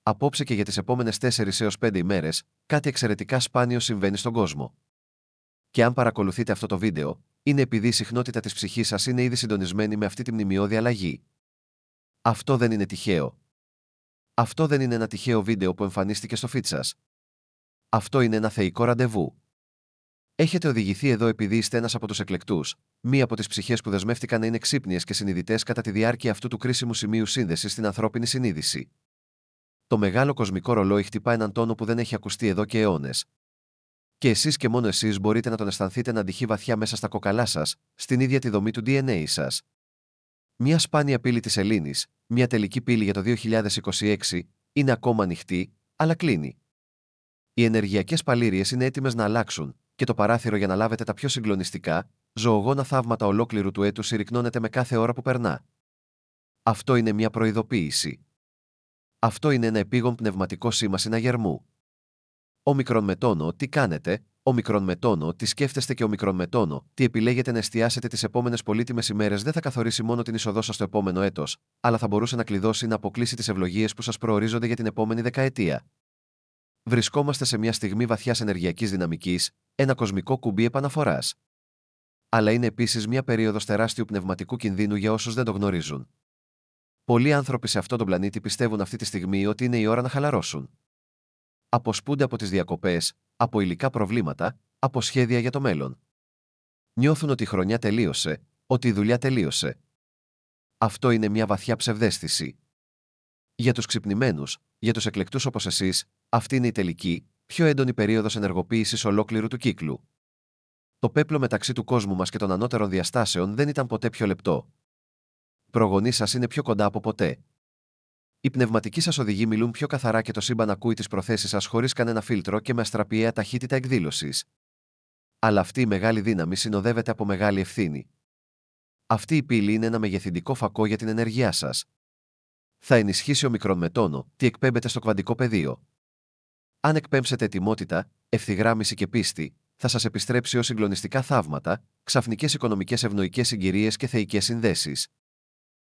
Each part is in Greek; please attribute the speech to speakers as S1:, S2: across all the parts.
S1: Απόψε και για τις επόμενες 4 έως 5 ημέρες, κάτι εξαιρετικά σπάνιο συμβαίνει στον κόσμο. Και αν παρακολουθείτε αυτό το βίντεο, είναι επειδή η συχνότητα της ψυχής σας είναι ήδη συντονισμένη με αυτή τη μνημειώδη αλλαγή. Αυτό δεν είναι τυχαίο. Αυτό δεν είναι ένα τυχαίο βίντεο που εμφανίστηκε στο feed σας. Αυτό είναι ένα θεϊκό ραντεβού. Έχετε οδηγηθεί εδώ επειδή είστε ένας από τους εκλεκτούς, μία από τις ψυχές που δεσμεύτηκαν να είναι ξύπνιες και συνειδητές κατά τη διάρκεια αυτού του κρίσιμου σημείου σύνδεσης στην ανθρώπινη συνείδηση. Το μεγάλο κοσμικό ρολόι χτυπά έναν τόνο που δεν έχει ακουστεί εδώ και αιώνες. Και εσείς και μόνο εσείς μπορείτε να τον αισθανθείτε να αντυχεί βαθιά μέσα στα κόκαλά σας, στην ίδια τη δομή του DNA σας. Μια σπάνια πύλη της Ελλήνης, μια τελική πύλη για το 2026, είναι ακόμα ανοιχτή, αλλά κλείνει. Οι ενεργειακές παλήριες είναι έτοιμες να αλλάξουν, και το παράθυρο για να λάβετε τα πιο συγκλονιστικά, ζωογόνα θαύματα ολόκληρου του έτους συρρυκνώνεται με κάθε ώρα που περνά. Αυτό είναι μια προειδοποίηση. Αυτό είναι ένα επίγον πνευματικό σήμα συναγερμού. Ομικρον με τόνο, τι κάνετε, ομικρον με τόνο, τι σκέφτεστε και ομικρον με τόνο, τι επιλέγετε να εστιάσετε τις επόμενες πολύτιμες ημέρες δεν θα καθορίσει μόνο την είσοδό σας στο επόμενο έτος, αλλά θα μπορούσε να κλειδώσει να αποκλείσει τις ευλογίες που σας προορίζονται για την επόμενη δεκαετία. Βρισκόμαστε σε μια στιγμή βαθιάς ενεργειακής δυναμικής, ένα κοσμικό κουμπί επαναφοράς. Αλλά είναι επίσης μια περίοδος τεράστιου πνευματικού κινδύνου για όσους δεν το γνωρίζουν. Πολλοί άνθρωποι σε αυτόν τον πλανήτη πιστεύουν αυτή τη στιγμή ότι είναι η ώρα να χαλαρώσουν. Αποσπούνται από τις διακοπές, από υλικά προβλήματα, από σχέδια για το μέλλον. Νιώθουν ότι η χρονιά τελείωσε, ότι η δουλειά τελείωσε. Αυτό είναι μια βαθιά ψευδαίσθηση. Για τους ξυπνημένους, για τους εκλεκτούς όπως εσείς, αυτή είναι η τελική, πιο έντονη περίοδος ενεργοποίησης ολόκληρου του κύκλου. Το πέπλο μεταξύ του κόσμου μας και των ανώτερων διαστάσεων δεν ήταν ποτέ πιο λεπτό. Οι προγονείς σας είναι πιο κοντά από ποτέ. Οι πνευματικοί σας οδηγοί μιλούν πιο καθαρά και το σύμπαν ακούει τις προθέσεις σας χωρίς κανένα φίλτρο και με αστραπιαία ταχύτητα εκδήλωσης. Αλλά αυτή η μεγάλη δύναμη συνοδεύεται από μεγάλη ευθύνη. Αυτή η πύλη είναι ένα μεγεθυντικό φακό για την ενέργειά σας. Θα ενισχύσει ομικρον με τόνο, τι εκπέμπεται στο κβαντικό πεδίο. Αν εκπέμψετε ετοιμότητα, ευθυγράμμιση και πίστη, θα σας επιστρέψει ως συγκλονιστικά θαύματα, ξαφνικές οικονομικές ευνοϊκές συγκυρίες και θεϊκές συνδέσεις.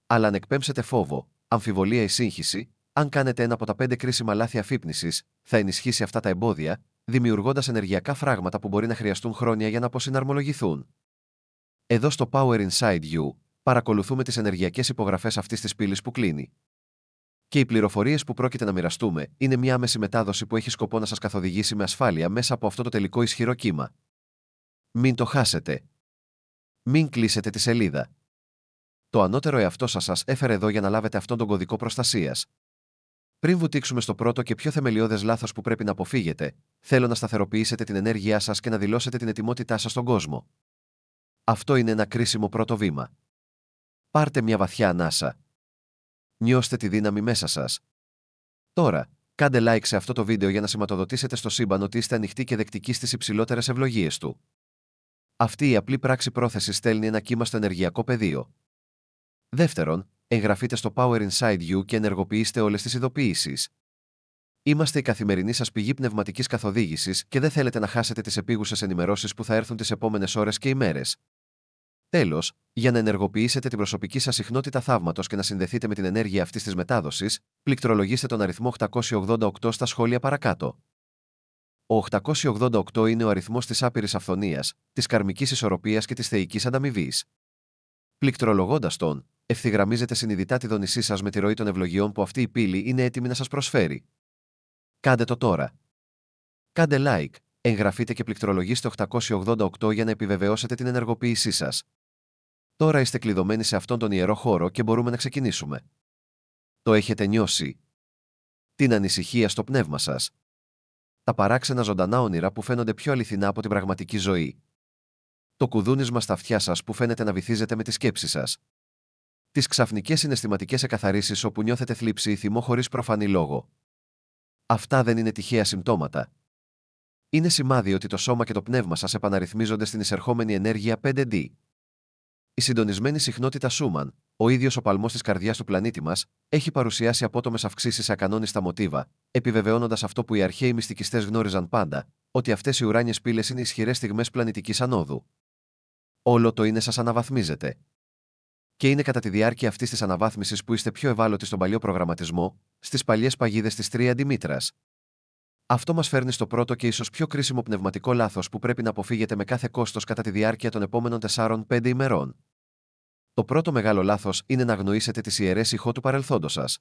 S1: Αλλά αν εκπέμψετε φόβο, αμφιβολία ή σύγχυση, αν κάνετε ένα από τα 5 κρίσιμα λάθη αφύπνισης, θα ενισχύσει αυτά τα εμπόδια, δημιουργώντας ενεργειακά φράγματα που μπορεί να χρειαστούν χρόνια για να αποσυναρμολογηθούν. Εδώ στο Power Inside You, παρακολουθούμε τις ενεργειακές υπογραφές αυτής της πύλης που κλείνει. Και οι πληροφορίες που πρόκειται να μοιραστούμε είναι μια άμεση μετάδοση που έχει σκοπό να σας καθοδηγήσει με ασφάλεια μέσα από αυτό το τελικό ισχυρό κύμα. Μην το χάσετε. Μην κλείσετε τη σελίδα. Το ανώτερο εαυτό σας έφερε εδώ για να λάβετε αυτόν τον κωδικό προστασίας. Πριν βουτήξουμε στο πρώτο και πιο θεμελιώδες λάθος που πρέπει να αποφύγετε, θέλω να σταθεροποιήσετε την ενέργειά σας και να δηλώσετε την ετοιμότητά σας στον κόσμο. Αυτό είναι ένα κρίσιμο πρώτο βήμα. Πάρτε μια βαθιά ανάσα. Νιώστε τη δύναμη μέσα σας. Τώρα, κάντε like σε αυτό το βίντεο για να σηματοδοτήσετε στο σύμπαν ότι είστε ανοιχτοί και δεκτικοί στις υψηλότερες ευλογίες του. Αυτή η απλή πράξη πρόθεση στέλνει ένα κύμα στο ενεργειακό πεδίο. Δεύτερον, εγγραφείτε στο Power Inside You και ενεργοποιήστε όλες τις ειδοποιήσεις. Είμαστε η καθημερινή σας πηγή πνευματικής καθοδήγησης και δεν θέλετε να χάσετε τις επίγουσες ενημερώσεις που θα έρθουν τις επόμενες ώρες και ημέρες. Τέλος, για να ενεργοποιήσετε την προσωπική σας συχνότητα θαύματος και να συνδεθείτε με την ενέργεια αυτής της μετάδοσης, πληκτρολογήστε τον αριθμό 888 στα σχόλια παρακάτω. Ο 888 είναι ο αριθμός της άπειρης αυθονίας, της καρμικής ισορροπίας και της θεϊκής ανταμοιβής. Πληκτρολογώντας τον, ευθυγραμμίζετε συνειδητά τη δόνησή σας με τη ροή των ευλογιών που αυτή η πύλη είναι έτοιμη να σας προσφέρει. Κάντε το τώρα. Κάντε like, εγγραφείτε και πληκτρολογήστε 888 για να επιβεβαιώσετε την ενεργοποίησή σας. Τώρα είστε κλειδωμένοι σε αυτόν τον ιερό χώρο και μπορούμε να ξεκινήσουμε. Το έχετε νιώσει? Την ανησυχία στο πνεύμα σας. Τα παράξενα ζωντανά όνειρα που φαίνονται πιο αληθινά από την πραγματική ζωή. Το κουδούνισμα στα αυτιά σας που φαίνεται να βυθίζεται με τη σκέψη σας. Τις ξαφνικές συναισθηματικές εκαθαρίσεις όπου νιώθετε θλίψη ή θυμό χωρίς προφανή λόγο. Αυτά δεν είναι τυχαία συμπτώματα. Είναι σημάδι ότι το σώμα και το πνεύμα σας επαναρρυθμίζονται στην εισερχόμενη ενέργεια 5D. Η συντονισμένη συχνότητα Σούμαν, ο ίδιος ο παλμός της καρδιάς του πλανήτη μας, έχει παρουσιάσει απότομες αυξήσεις σε ακανόνιστα μοτίβα, επιβεβαιώνοντας αυτό που οι αρχαίοι μυστικιστές γνώριζαν πάντα, ότι αυτές οι ουράνιες πύλες είναι ισχυρές στιγμές πλανητικής ανόδου. Όλο το είναι σας αναβαθμίζεται. Και είναι κατά τη διάρκεια αυτής της αναβάθμισης που είστε πιο ευάλωτοι στον παλιό προγραμματισμό, στις παλιές παγίδες της 3 αντιμήτρας. Αυτό μας φέρνει στο πρώτο και ίσως πιο κρίσιμο πνευματικό λάθος που πρέπει να αποφύγετε με κάθε κόστος κατά τη διάρκεια των επόμενων 4-5 ημερών. Το πρώτο μεγάλο λάθος είναι να αγνοήσετε τις ιερές ηχό του παρελθόντος σας.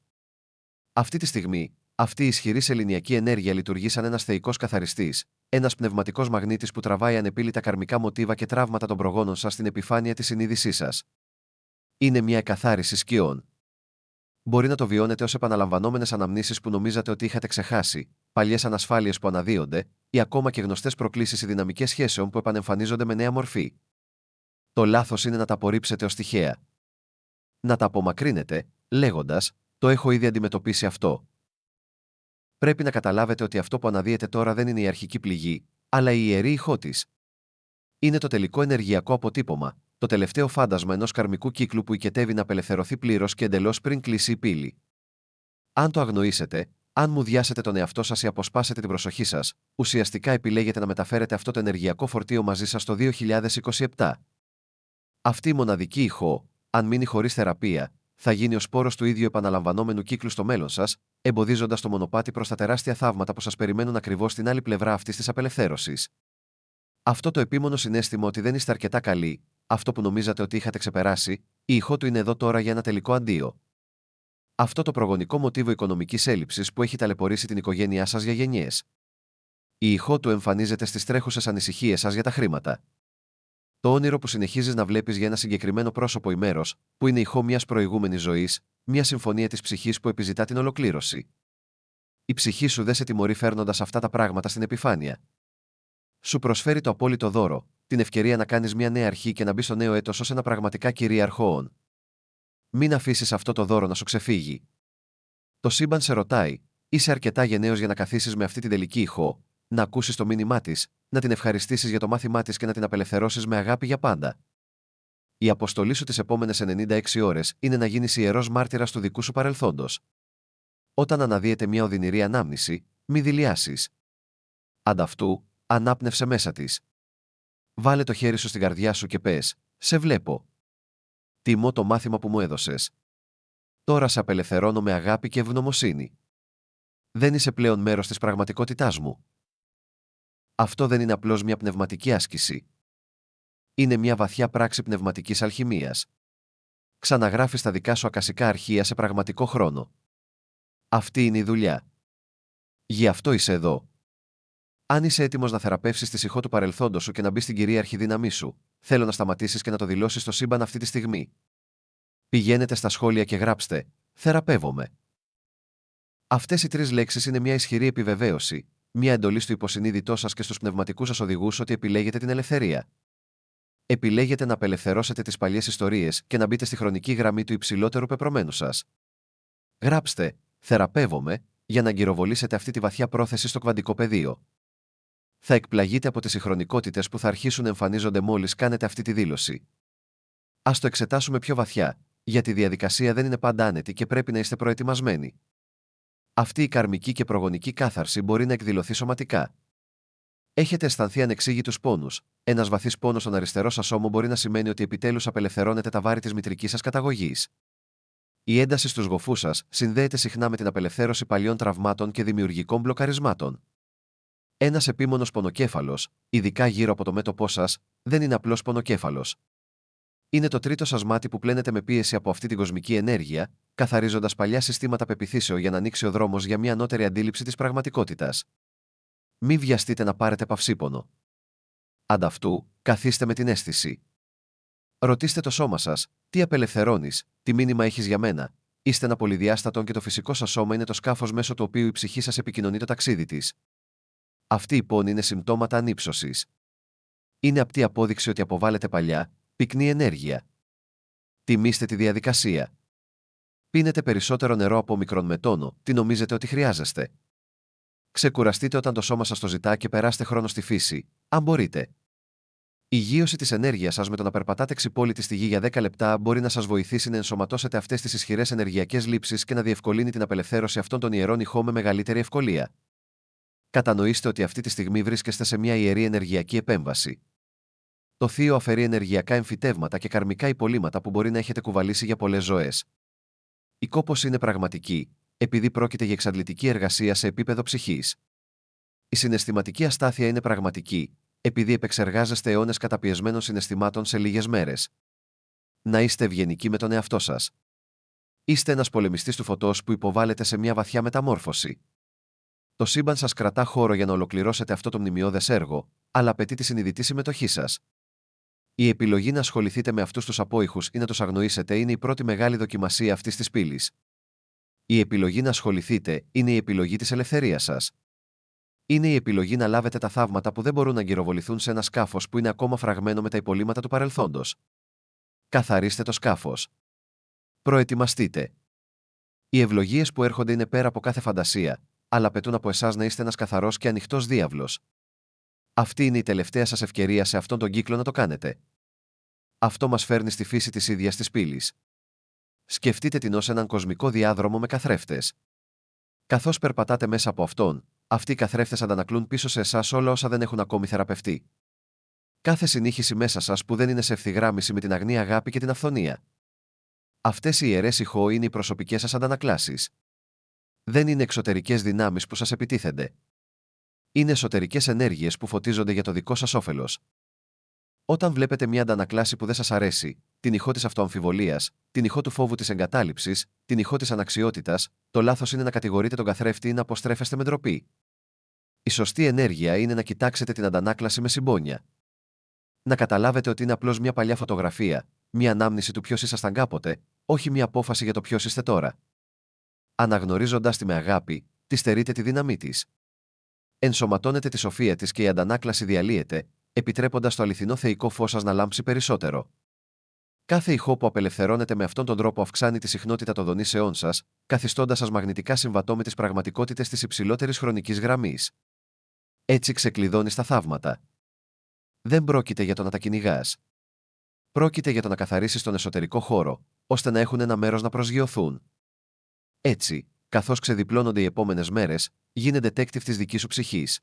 S1: Αυτή τη στιγμή, αυτή η ισχυρή σεληνιακή ενέργεια λειτουργεί σαν ένας θεϊκός καθαριστής, ένας πνευματικός μαγνήτης που τραβάει ανεπίλητα καρμικά μοτίβα και τραύματα των προγόνων σας στην επιφάνεια της συνείδησής σας. Είναι μια εκαθάριση σκιών. Μπορεί να το βιώνετε ως επαναλαμβανόμενες αναμνήσεις που νομίζατε ότι είχατε ξεχάσει, παλιές ανασφάλειες που αναδύονται, ή ακόμα και γνωστές προκλήσεις ή δυναμικές σχέσεων που επανεμφανίζονται με νέα μορφή. Το λάθος είναι να τα απορρίψετε ως τυχαία. Να τα απομακρύνετε, λέγοντας: «Το έχω ήδη αντιμετωπίσει αυτό». Πρέπει να καταλάβετε ότι αυτό που αναδύεται τώρα δεν είναι η αρχική πληγή, αλλά η ιερή ηχό της. Είναι το τελικό ενεργειακό αποτύπωμα, το τελευταίο φάντασμα ενός καρμικού κύκλου που οικετεύει να απελευθερωθεί πλήρως και εντελώς πριν κλείσει η πύλη. Αν το αγνοήσετε, αν μουδιάσετε τον εαυτό σας ή αποσπάσετε την προσοχή σας, ουσιαστικά επιλέγετε να μεταφέρετε αυτό το ενεργειακό φορτίο μαζί σας το 2027. Αυτή η μοναδική ηχό, αν μείνει χωρίς θεραπεία, θα γίνει ο σπόρος του ίδιου επαναλαμβανόμενου κύκλου στο μέλλον σας, εμποδίζοντας το μονοπάτι προς τα τεράστια θαύματα που σας περιμένουν ακριβώς στην άλλη πλευρά αυτής της απελευθέρωσης. Αυτό το επίμονο συναίσθημα ότι δεν είστε αρκετά καλοί, αυτό που νομίζατε ότι είχατε ξεπεράσει, η ηχό του είναι εδώ τώρα για ένα τελικό αντίο. Αυτό το προγονικό μοτίβο οικονομικής έλλειψης που έχει ταλαιπωρήσει την οικογένειά σας για γενιές. Η ηχό του εμφανίζεται στις τρέχουσες ανησυχίες σας για τα χρήματα. Το όνειρο που συνεχίζεις να βλέπεις για ένα συγκεκριμένο πρόσωπο ή μέρος, που είναι ηχό μιας προηγούμενης ζωής, μια συμφωνία της ψυχής που επιζητά την ολοκλήρωση. Η ψυχή σου δεν σε τιμωρεί φέρνοντας αυτά τα πράγματα στην επιφάνεια. Σου προσφέρει το απόλυτο δώρο, την ευκαιρία να κάνεις μια νέα αρχή και να μπει στο νέο έτος ως ένα πραγματικά κυρίαρχο όν. Μην αφήσεις αυτό το δώρο να σου ξεφύγει. Το σύμπαν σε ρωτάει: είσαι αρκετά γενναίος για να καθίσεις με αυτή την τελική ηχό, να ακούσεις το μήνυμά της, να την ευχαριστήσεις για το μάθημά της και να την απελευθερώσεις με αγάπη για πάντα. Η αποστολή σου τις επόμενες 96 ώρες είναι να γίνεις ιερός μάρτυρας του δικού σου παρελθόντος. Όταν αναδύεται μια οδυνηρή ανάμνηση, μη δειλιάσεις. Ανταυτού, ανάπνευσε μέσα της. Βάλε το χέρι σου στην καρδιά σου και πες: σε βλέπω. Τιμώ το μάθημα που μου έδωσες. Τώρα σε απελευθερώνω με αγάπη και ευγνωμοσύνη. Δεν είσαι πλέον μέρος της πραγματικότητάς μου. Αυτό δεν είναι απλώς μια πνευματική άσκηση. Είναι μια βαθιά πράξη πνευματικής αλχημίας. Ξαναγράφεις τα δικά σου ακασικά αρχεία σε πραγματικό χρόνο. Αυτή είναι η δουλειά. Γι' αυτό είσαι εδώ. Αν είσαι έτοιμος να θεραπεύσεις τη ηχό του παρελθόντος σου και να μπεις στην κυρίαρχη δύναμή σου, θέλω να σταματήσεις και να το δηλώσεις στο σύμπαν αυτή τη στιγμή. Πηγαίνετε στα σχόλια και γράψτε: θεραπεύομαι. Αυτές οι 3 λέξεις είναι μια ισχυρή επιβεβαίωση, μια εντολή στο υποσυνείδητό σας και στους πνευματικούς σας οδηγούς ότι επιλέγετε την ελευθερία. Επιλέγετε να απελευθερώσετε τις παλιές ιστορίες και να μπείτε στη χρονική γραμμή του υψηλότερου πεπρωμένου σας. Γράψτε: θεραπεύομαι, για να αγκυροβολήσετε αυτή τη βαθιά πρόθεση στο κβαντικό πεδίο. Θα εκπλαγείτε από τις συγχρονικότητες που θα αρχίσουν να εμφανίζονται μόλις κάνετε αυτή τη δήλωση. Ας το εξετάσουμε πιο βαθιά, γιατί η διαδικασία δεν είναι πάντα άνετη και πρέπει να είστε προετοιμασμένοι. Αυτή η καρμική και προγονική κάθαρση μπορεί να εκδηλωθεί σωματικά. Έχετε αισθανθεί ανεξήγητους πόνους. Ένας βαθύς πόνος στον αριστερό σας ώμο μπορεί να σημαίνει ότι επιτέλους απελευθερώνετε τα βάρη της μητρικής σας καταγωγής. Η ένταση στους γοφούς σας συνδέεται συχνά με την απελευθέρωση παλιών τραυμάτων και δημιουργικών μπλοκαρισμάτων. Ένας επίμονος πονοκέφαλος, ειδικά γύρω από το μέτωπό σας, δεν είναι απλώς πονοκέφαλος. Είναι το τρίτο σας μάτι που πλένεται με πίεση από αυτή την κοσμική ενέργεια, καθαρίζοντας παλιά συστήματα πεποιθήσεων για να ανοίξει ο δρόμος για μια ανώτερη αντίληψη της πραγματικότητας. Μη βιαστείτε να πάρετε παυσίπονο. Ανταυτού, καθίστε με την αίσθηση. Ρωτήστε το σώμα σας: τι απελευθερώνεις, τι μήνυμα έχεις για μένα. Είστε ένα πολυδιάστατο και το φυσικό σας σώμα είναι το σκάφος μέσω του οποίου η ψυχή σας επικοινωνεί το ταξίδι της. Αυτή η πόνη είναι συμπτώματα ανύψωσης. Είναι απτή απόδειξη ότι αποβάλλετε παλιά, πυκνή ενέργεια. Τιμήστε τη διαδικασία. Πίνετε περισσότερο νερό από μικρόν με τόνο, τι νομίζετε ότι χρειάζεστε. Ξεκουραστείτε όταν το σώμα σας το ζητά και περάστε χρόνο στη φύση, αν μπορείτε. Η γείωση της ενέργειας σας με το να περπατάτε ξυπόλυτοι στη γη για 10 λεπτά μπορεί να σας βοηθήσει να ενσωματώσετε αυτές τις ισχυρές ενεργειακές λήψεις και να διευκολύνει την απελευθέρωση αυτών των ιερών ηχών με μεγαλύτερη ευκολία. Κατανοήστε ότι αυτή τη στιγμή βρίσκεστε σε μια ιερή ενεργειακή επέμβαση. Το θείο αφαιρεί ενεργειακά εμφυτεύματα και καρμικά υπολείμματα που μπορεί να έχετε κουβαλήσει για πολλές ζωές. Η κόπος είναι πραγματική, επειδή πρόκειται για εξαντλητική εργασία σε επίπεδο ψυχής. Η συναισθηματική αστάθεια είναι πραγματική, επειδή επεξεργάζεστε αιώνες καταπιεσμένων συναισθημάτων σε λίγες μέρες. Να είστε ευγενικοί με τον εαυτό σας. Είστε ένας πολεμιστής του φωτός που υποβάλλεται σε μια βαθιά μεταμόρφωση. Το σύμπαν σας κρατά χώρο για να ολοκληρώσετε αυτό το μνημειώδες έργο, αλλά απαιτεί τη συνειδητή συμμετοχή σας. Η επιλογή να ασχοληθείτε με αυτούς τους απόϊχους ή να τους αγνοήσετε είναι η πρώτη μεγάλη δοκιμασία αυτής της πύλης. Η επιλογή να ασχοληθείτε είναι η επιλογή της ελευθερίας σας. Είναι η επιλογή να λάβετε τα θαύματα που δεν μπορούν να γυροβοληθούν σε ένα σκάφος που είναι ακόμα φραγμένο με τα υπολείμματα του παρελθόντος. Καθαρίστε το σκάφος. Προετοιμαστείτε. Οι ευλογίες που έρχονται είναι πέρα από κάθε φαντασία, αλλά απαιτούν από εσάς να είστε ένας καθαρός και ανοιχτός διάβλος. Αυτή είναι η τελευταία σας ευκαιρία σε αυτόν τον κύκλο να το κάνετε. Αυτό μας φέρνει στη φύση της ίδιας της πύλης. Σκεφτείτε την ως έναν κοσμικό διάδρομο με καθρέφτες. Καθώς περπατάτε μέσα από αυτόν, αυτοί οι καθρέφτες αντανακλούν πίσω σε εσάς όλα όσα δεν έχουν ακόμη θεραπευτεί. Κάθε συνήχιση μέσα σας που δεν είναι σε ευθυγράμμιση με την αγνή αγάπη και την αυθονία. Αυτές οι ιερές ηχό είναι οι προσωπικές σας αντανακλάσεις. Δεν είναι εξωτερικές δυνάμεις που σας επιτίθενται. Είναι εσωτερικές ενέργειες που φωτίζονται για το δικό σας όφελος. Όταν βλέπετε μια αντανακλάση που δεν σας αρέσει, την ηχό της αυτοαμφιβολίας, την ηχό του φόβου της εγκατάλειψης, την ηχό της αναξιότητας, το λάθος είναι να κατηγορείτε τον καθρέφτη ή να αποστρέφεστε με ντροπή. Η σωστή ενέργεια είναι να κοιτάξετε την αντανάκλαση με συμπόνια. Να καταλάβετε ότι είναι απλώς μια παλιά φωτογραφία, μια ανάμνηση του ποιος ήσασταν κάποτε, όχι μια απόφαση για το ποιος είστε τώρα. Αναγνωρίζοντας τη με αγάπη, τη στερείτε τη δύναμή της. Ενσωματώνετε τη σοφία της και η αντανάκλαση διαλύεται, επιτρέποντας το αληθινό θεϊκό φως σας να λάμψει περισσότερο. Κάθε ηχό που απελευθερώνεται με αυτόν τον τρόπο αυξάνει τη συχνότητα των δονήσεών σας, καθιστώντας σας μαγνητικά συμβατό με τις πραγματικότητες της υψηλότερης χρονικής γραμμής. Έτσι ξεκλειδώνεις τα θαύματα. Δεν πρόκειται για το να τα κυνηγάς. Πρόκειται για το να καθαρίσεις τον εσωτερικό χώρο, ώστε να έχουν ένα μέρος να προσγειωθούν. Έτσι, καθώς ξεδιπλώνονται οι επόμενες μέρες, γίνε detective της δικής σου ψυχής.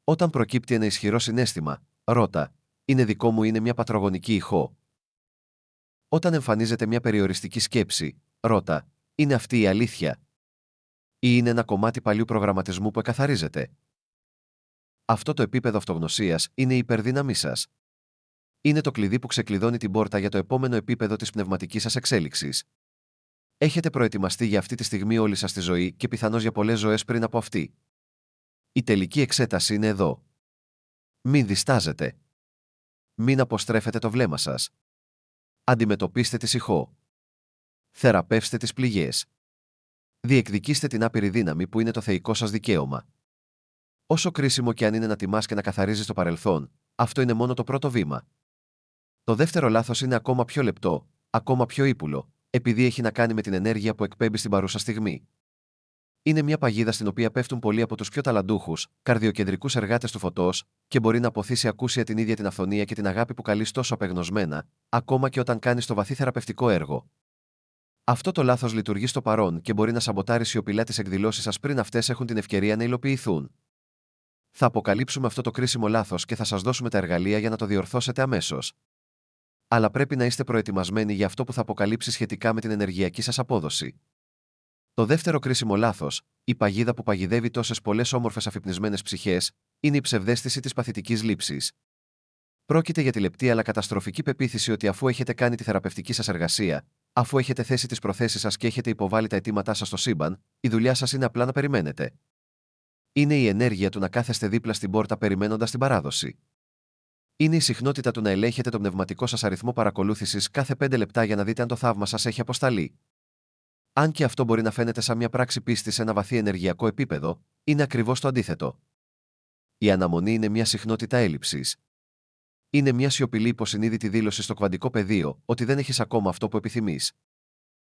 S1: Όταν προκύπτει ένα ισχυρό συναίσθημα, ρώτα, είναι δικό μου, είναι μια πατρογονική ηχό. Όταν εμφανίζεται μια περιοριστική σκέψη, ρώτα, είναι αυτή η αλήθεια? Ή είναι ένα κομμάτι παλιού προγραμματισμού που εκαθαρίζεται? Αυτό το επίπεδο αυτογνωσίας είναι η υπερδύναμή σας. Είναι το κλειδί που ξεκλειδώνει την πόρτα για το επόμενο επίπεδο της πνευματικής σας εξέλιξης. Έχετε προετοιμαστεί για αυτή τη στιγμή όλη σας τη ζωή και πιθανώς για πολλές ζωές πριν από αυτή. Η τελική εξέταση είναι εδώ. Μην διστάζετε. Μην αποστρέφετε το βλέμμα σας. Αντιμετωπίστε τη ηχό. Θεραπεύστε τις πληγές. Διεκδικήστε την άπειρη δύναμη που είναι το θεϊκό σας δικαίωμα. Όσο κρίσιμο και αν είναι να τιμάς και να καθαρίζεις το παρελθόν, αυτό είναι μόνο το πρώτο βήμα. Το δεύτερο λάθος είναι ακόμα πιο λεπτό, ακόμα πιο ύπουλο, επειδή έχει να κάνει με την ενέργεια που εκπέμπει στην παρούσα στιγμή. Είναι μια παγίδα στην οποία πέφτουν πολλοί από τους πιο ταλαντούχους, καρδιοκεντρικούς εργάτες του φωτός, και μπορεί να αποθήσει ακούσια την ίδια την αυθονία και την αγάπη που καλείς τόσο απεγνωσμένα, ακόμα και όταν κάνεις το βαθύ θεραπευτικό έργο. Αυτό το λάθος λειτουργεί στο παρόν και μπορεί να σαμποτάρει σιωπηλά τις εκδηλώσεις σας πριν αυτές έχουν την ευκαιρία να υλοποιηθούν. Θα αποκαλύψουμε αυτό το κρίσιμο λάθος και θα σας δώσουμε τα εργαλεία για να το διορθώσετε αμέσως. Αλλά πρέπει να είστε προετοιμασμένοι για αυτό που θα αποκαλύψει σχετικά με την ενεργειακή σας απόδοση. Το δεύτερο κρίσιμο λάθος, η παγίδα που παγιδεύει τόσες πολλές όμορφες αφυπνισμένες ψυχές, είναι η ψευδαίσθηση της παθητικής λήψης. Πρόκειται για τη λεπτή αλλά καταστροφική πεποίθηση ότι αφού έχετε κάνει τη θεραπευτική σας εργασία, αφού έχετε θέσει τις προθέσεις σας και έχετε υποβάλει τα αιτήματά σας στο σύμπαν, η δουλειά σας είναι απλά να περιμένετε. Είναι η ενέργεια του να κάθεστε δίπλα στην πόρτα περιμένοντας την παράδοση. Είναι η συχνότητα του να ελέγχετε τον πνευματικό σας αριθμό παρακολούθησης κάθε 5 λεπτά για να δείτε αν το θαύμα σας έχει αποσταλεί. Αν και αυτό μπορεί να φαίνεται σαν μια πράξη πίστη σε ένα βαθύ ενεργειακό επίπεδο, είναι ακριβώς το αντίθετο. Η αναμονή είναι μια συχνότητα έλλειψης. Είναι μια σιωπηλή υποσυνείδητη δήλωση στο κβαντικό πεδίο ότι δεν έχεις ακόμα αυτό που επιθυμείς.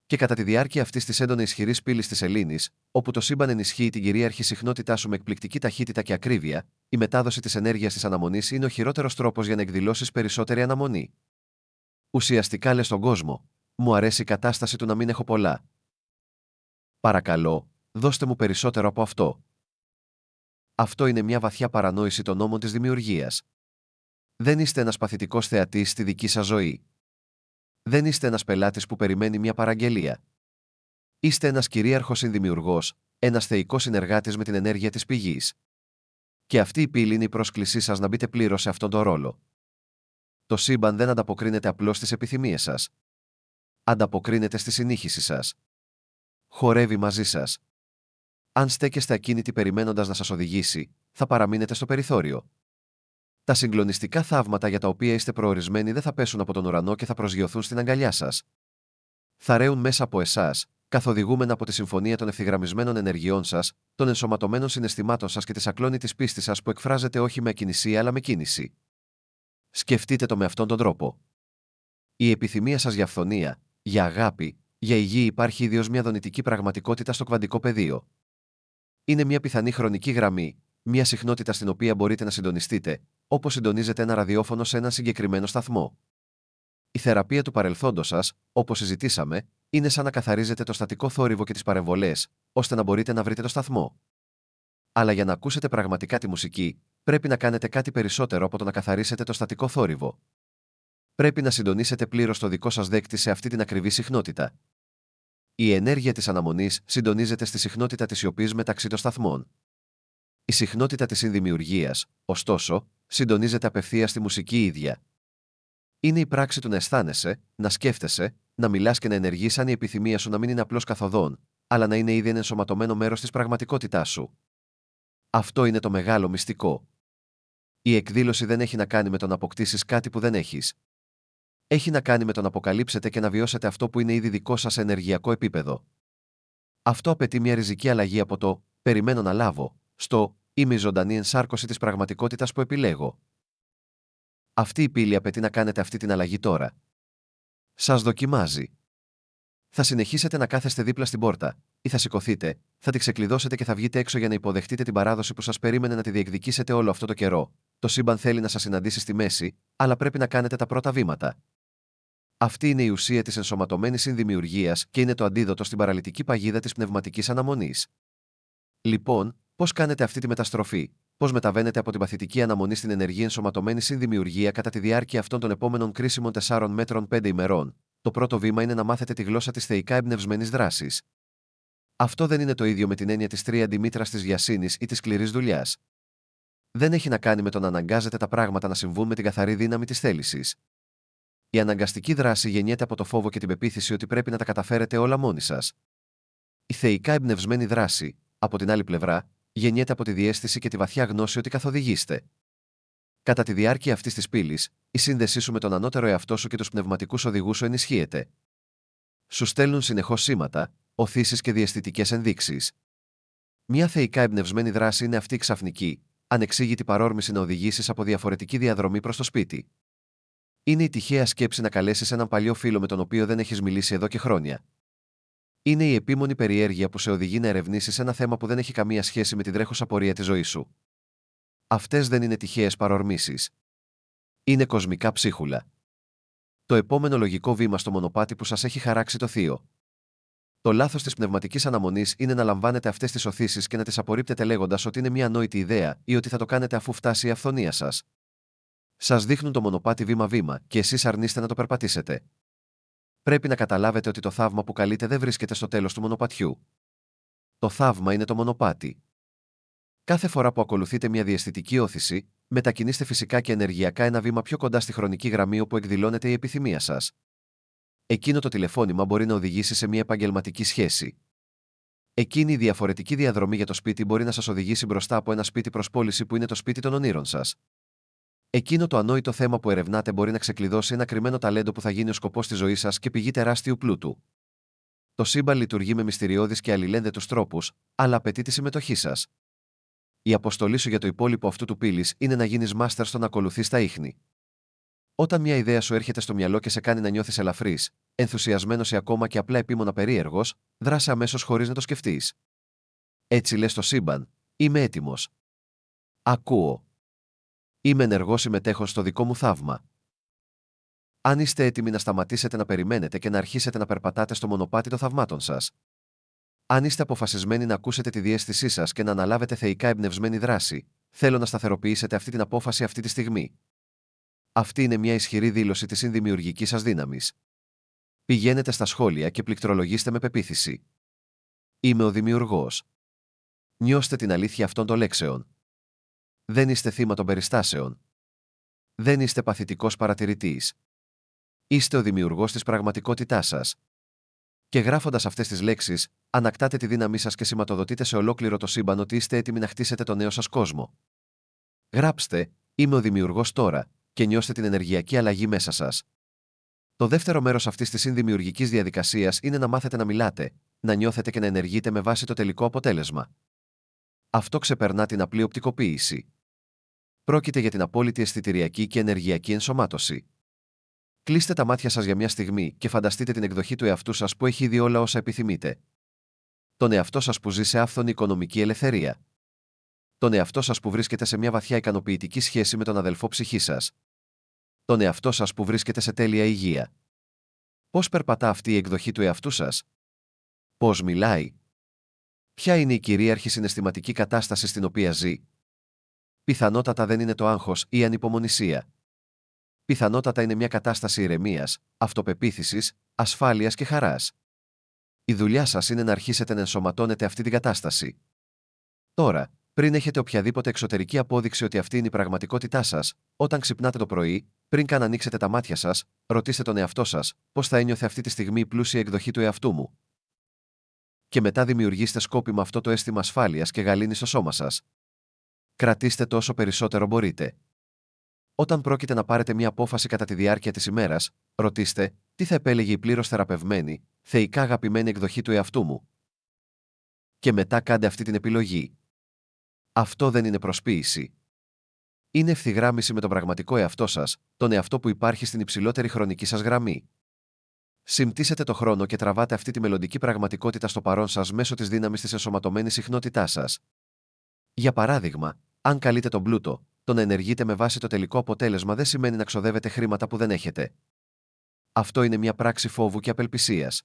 S1: Και κατά τη διάρκεια αυτής της έντονα ισχυρής πύλης της Ελλήνης, όπου το σύμπαν ενισχύει την κυρίαρχη συχνότητά σου με εκπληκτική ταχύτητα και ακρίβεια, η μετάδοση της ενέργειας της αναμονής είναι ο χειρότερος τρόπος για να εκδηλώσεις περισσότερη αναμονή. Ουσιαστικά λες στον κόσμο: μου αρέσει η κατάσταση του να μην έχω πολλά. Παρακαλώ, δώστε μου περισσότερο από αυτό. Αυτό είναι μια βαθιά παρανόηση των νόμων της δημιουργίας. Δεν είστε ένας παθητικός θεατής στη δική σας ζωή. Δεν είστε ένας πελάτης που περιμένει μια παραγγελία. Είστε ένας κυρίαρχος συνδημιουργός, ένας θεϊκός συνεργάτης με την ενέργεια της πηγής. Και αυτή η πύλη είναι η πρόσκλησή σας να μπείτε πλήρως σε αυτόν τον ρόλο. Το σύμπαν δεν ανταποκρίνεται απλώς στις επιθυμίες σας. Ανταποκρίνεται στη συνήχιση σας. Χορεύει μαζί σας. Αν στέκεστε ακίνητοι περιμένοντας να σας οδηγήσει, θα παραμείνετε στο περιθώριο. Τα συγκλονιστικά θαύματα για τα οποία είστε προορισμένοι δεν θα πέσουν από τον ουρανό και θα προσγειωθούν στην αγκαλιά σας. Θα ρέουν μέσα από εσάς, καθοδηγούμενα από τη συμφωνία των ευθυγραμμισμένων ενεργειών σας, των ενσωματωμένων συναισθημάτων σας και της ακλόνητης πίστης σας που εκφράζεται όχι με ακινησία αλλά με κίνηση. Σκεφτείτε το με αυτόν τον τρόπο. Η επιθυμία σας για αυθονία, για αγάπη, για υγεία υπάρχει ήδη ως μια δονητική πραγματικότητα στο κβαντικό πεδίο. Είναι μια πιθανή χρονική γραμμή, μια συχνότητα στην οποία μπορείτε να συντονιστείτε, όπως συντονίζετε ένα ραδιόφωνο σε έναν συγκεκριμένο σταθμό. Η θεραπεία του παρελθόντος σας, όπως συζητήσαμε, είναι σαν να καθαρίζετε το στατικό θόρυβο και τις παρεμβολές, ώστε να μπορείτε να βρείτε το σταθμό. Αλλά για να ακούσετε πραγματικά τη μουσική, πρέπει να κάνετε κάτι περισσότερο από το να καθαρίσετε το στατικό θόρυβο. Πρέπει να συντονίσετε πλήρως το δικό σας δέκτη σε αυτή την ακριβή συχνότητα. Η ενέργεια της αναμονής συντονίζεται στη συχνότητα της σιωπής μεταξύ των σταθμών. Η συχνότητα της συνδημιουργίας, ωστόσο, συντονίζεται απευθείας στη μουσική ίδια. Είναι η πράξη του να αισθάνεσαι, να σκέφτεσαι, να μιλάς και να ενεργείς σαν η επιθυμία σου να μην είναι απλώς καθοδόν, αλλά να είναι ήδη ένα ενσωματωμένο μέρος της πραγματικότητάς σου. Αυτό είναι το μεγάλο μυστικό. Η εκδήλωση δεν έχει να κάνει με το να αποκτήσεις κάτι που δεν έχεις. Έχει να κάνει με το να αποκαλύψετε και να βιώσετε αυτό που είναι ήδη δικό σας σε ενεργειακό επίπεδο. Αυτό απαιτεί μια ριζική αλλαγή από το «περιμένω να λάβω» στο «είμαι η ζωντανή ενσάρκωση της πραγματικότητας που επιλέγω». Αυτή η πύλη απαιτεί να κάνετε αυτή την αλλαγή τώρα. Σας δοκιμάζει. Θα συνεχίσετε να κάθεστε δίπλα στην πόρτα, ή θα σηκωθείτε, θα τη ξεκλειδώσετε και θα βγείτε έξω για να υποδεχτείτε την παράδοση που σας περίμενε να τη διεκδικήσετε όλο αυτό το καιρό. Το σύμπαν θέλει να σας συναντήσει στη μέση, αλλά πρέπει να κάνετε τα πρώτα βήματα. Αυτή είναι η ουσία της ενσωματωμένης συνδημιουργίας και είναι το αντίδοτο στην παραλυτική παγίδα της πνευματικής αναμονής. Λοιπόν, πώς κάνετε αυτή τη μεταστροφή, πώς μεταβαίνετε από την παθητική αναμονή στην ενεργή ενσωματωμένη συνδημιουργία κατά τη διάρκεια αυτών των επόμενων κρίσιμων 4 μέτρων 5 ημερών. Το πρώτο βήμα είναι να μάθετε τη γλώσσα της θεϊκά εμπνευσμένης δράσης. Αυτό δεν είναι το ίδιο με την έννοια της τρίαντη μήτρας της βιασύνης ή της σκληρής δουλειάς. Δεν έχει να κάνει με το να αναγκάζετε τα πράγματα να συμβούν με την καθαρή δύναμη της θέλησης. Η αναγκαστική δράση γεννιέται από το φόβο και την πεποίθηση ότι πρέπει να τα καταφέρετε όλα μόνοι σας. Η θεϊκά εμπνευσμένη δράση, από την άλλη πλευρά, γεννιέται από τη διαίσθηση και τη βαθιά γνώση ότι καθοδηγείστε. Κατά τη διάρκεια αυτής της πύλης, η σύνδεσή σου με τον ανώτερο εαυτό σου και τους πνευματικούς οδηγούς σου ενισχύεται. Σου στέλνουν συνεχώς σήματα, οθήσεις και διαισθητικές ενδείξεις. Μια θεϊκά εμπνευσμένη δράση είναι αυτή η ξαφνική, ανεξήγητη παρόρμηση να οδηγήσεις από διαφορετική διαδρομή προς το σπίτι. Είναι η τυχαία σκέψη να καλέσεις έναν παλιό φίλο με τον οποίο δεν έχεις μιλήσει εδώ και χρόνια. Είναι η επίμονη περιέργεια που σε οδηγεί να ερευνήσεις ένα θέμα που δεν έχει καμία σχέση με την τρέχουσα πορεία της ζωής σου. Αυτές δεν είναι τυχαίες παρορμήσεις. Είναι κοσμικά ψίχουλα. Το επόμενο λογικό βήμα στο μονοπάτι που σας έχει χαράξει το Θείο. Το λάθος της πνευματικής αναμονής είναι να λαμβάνετε αυτές τις οθήσεις και να τις απορρίπτετε λέγοντας ότι είναι μια ανόητη ιδέα ή ότι θα το κάνετε αφού φτάσει η αυθονία σας. Σας δείχνουν το μονοπάτι βήμα-βήμα και εσείς αρνείστε να το περπατήσετε. Πρέπει να καταλάβετε ότι το θαύμα που καλείτε δεν βρίσκεται στο τέλος του μονοπατιού. Το θαύμα είναι το μονοπάτι. Κάθε φορά που ακολουθείτε μια διαισθητική όθηση, μετακινήστε φυσικά και ενεργειακά ένα βήμα πιο κοντά στη χρονική γραμμή όπου εκδηλώνεται η επιθυμία σας. Εκείνο το τηλεφώνημα μπορεί να οδηγήσει σε μια επαγγελματική σχέση. Εκείνη η διαφορετική διαδρομή για το σπίτι μπορεί να σας οδηγήσει μπροστά από ένα σπίτι προς πώληση που είναι το σπίτι των ονείρων σας. Εκείνο το ανόητο θέμα που ερευνάτε μπορεί να ξεκλειδώσει ένα κρυμμένο ταλέντο που θα γίνει ο σκοπός της ζωής σας και πηγή τεράστιου πλούτου. Το σύμπαν λειτουργεί με μυστηριώδεις και αλληλένδετους τρόπους, αλλά απαιτεί τη συμμετοχή σας. Η αποστολή σου για το υπόλοιπο αυτού του πύλης είναι να γίνεις μάστερ στο να ακολουθείς τα ίχνη. Όταν μια ιδέα σου έρχεται στο μυαλό και σε κάνει να νιώθεις ελαφρύς, ενθουσιασμένος ή ακόμα και απλά επίμονα περίεργος, δράσε αμέσως χωρίς να το σκεφτείς. Έτσι λες στο σύμπαν: είμαι έτοιμος. Ακούω. Είμαι ενεργός συμμετέχον στο δικό μου θαύμα. Αν είστε έτοιμοι να σταματήσετε να περιμένετε και να αρχίσετε να περπατάτε στο μονοπάτι των θαυμάτων σας. Αν είστε αποφασισμένοι να ακούσετε τη διαίσθησή σας και να αναλάβετε θεϊκά εμπνευσμένη δράση, θέλω να σταθεροποιήσετε αυτή την απόφαση αυτή τη στιγμή. Αυτή είναι μια ισχυρή δήλωση της συνδημιουργικής σας δύναμης. Πηγαίνετε στα σχόλια και πληκτρολογήστε με πεποίθηση. Είμαι ο Δημιουργός. Νιώστε την αλήθεια αυτών των λέξεων. Δεν είστε θύμα των περιστάσεων. Δεν είστε παθητικός παρατηρητής. Είστε ο δημιουργός της πραγματικότητάς σας. Και γράφοντας αυτές τις λέξεις, ανακτάτε τη δύναμή σας και σηματοδοτείτε σε ολόκληρο το σύμπαν ότι είστε έτοιμοι να χτίσετε το νέο σας κόσμο. Γράψτε: Είμαι ο Δημιουργός τώρα, και νιώστε την ενεργειακή αλλαγή μέσα σας. Το δεύτερο μέρος αυτής της συνδημιουργικής διαδικασίας είναι να μάθετε να μιλάτε, να νιώθετε και να ενεργείτε με βάση το τελικό αποτέλεσμα. Αυτό ξεπερνά την απλή οπτικοποίηση. Πρόκειται για την απόλυτη αισθητηριακή και ενεργειακή ενσωμάτωση. Κλείστε τα μάτια σας για μια στιγμή και φανταστείτε την εκδοχή του εαυτού σας που έχει ήδη όλα όσα επιθυμείτε. Τον εαυτό σας που ζει σε άφθονη οικονομική ελευθερία. Τον εαυτό σας που βρίσκεται σε μια βαθιά ικανοποιητική σχέση με τον αδελφό ψυχή σας. Τον εαυτό σας που βρίσκεται σε τέλεια υγεία. Πώς περπατά αυτή η εκδοχή του εαυτού σας? Πώς μιλάει? Ποια είναι η κυρίαρχη συναισθηματική κατάσταση στην οποία ζει? Πιθανότατα δεν είναι το άγχος ή η ανυπομονησία. Πιθανότατα είναι μια κατάσταση ηρεμίας, αυτοπεποίθησης, ασφάλειας και χαράς. Η δουλειά σας είναι να αρχίσετε να ενσωματώνετε αυτή την κατάσταση. Τώρα, πριν έχετε οποιαδήποτε εξωτερική απόδειξη ότι αυτή είναι η πραγματικότητά σας, όταν ξυπνάτε το πρωί, πριν καν ανοίξετε τα μάτια σας, ρωτήστε τον εαυτό σας: πώς θα ένιωθε αυτή τη στιγμή η πλούσια εκδοχή του εαυτού μου? Και μετά δημιουργήστε σκόπιμα αυτό το αίσθημα ασφάλειας και γαλήνης στο σώμα σας. Κρατήστε το όσο περισσότερο μπορείτε. Όταν πρόκειται να πάρετε μια απόφαση κατά τη διάρκεια της ημέρας, ρωτήστε: τι θα επέλεγε η πλήρως θεραπευμένη, θεϊκά αγαπημένη εκδοχή του εαυτού μου? Και μετά κάντε αυτή την επιλογή. Αυτό δεν είναι προσποίηση. Είναι ευθυγράμμιση με τον πραγματικό εαυτό σας, τον εαυτό που υπάρχει στην υψηλότερη χρονική σας γραμμή. Συμπτήσετε το χρόνο και τραβάτε αυτή τη μελλοντική πραγματικότητα στο παρόν σας μέσω της δύναμης της ενσωματωμένης συχνότητάς σας. Για παράδειγμα, αν καλείτε τον πλούτο, το να ενεργείτε με βάση το τελικό αποτέλεσμα δεν σημαίνει να ξοδεύετε χρήματα που δεν έχετε. Αυτό είναι μια πράξη φόβου και απελπισίας.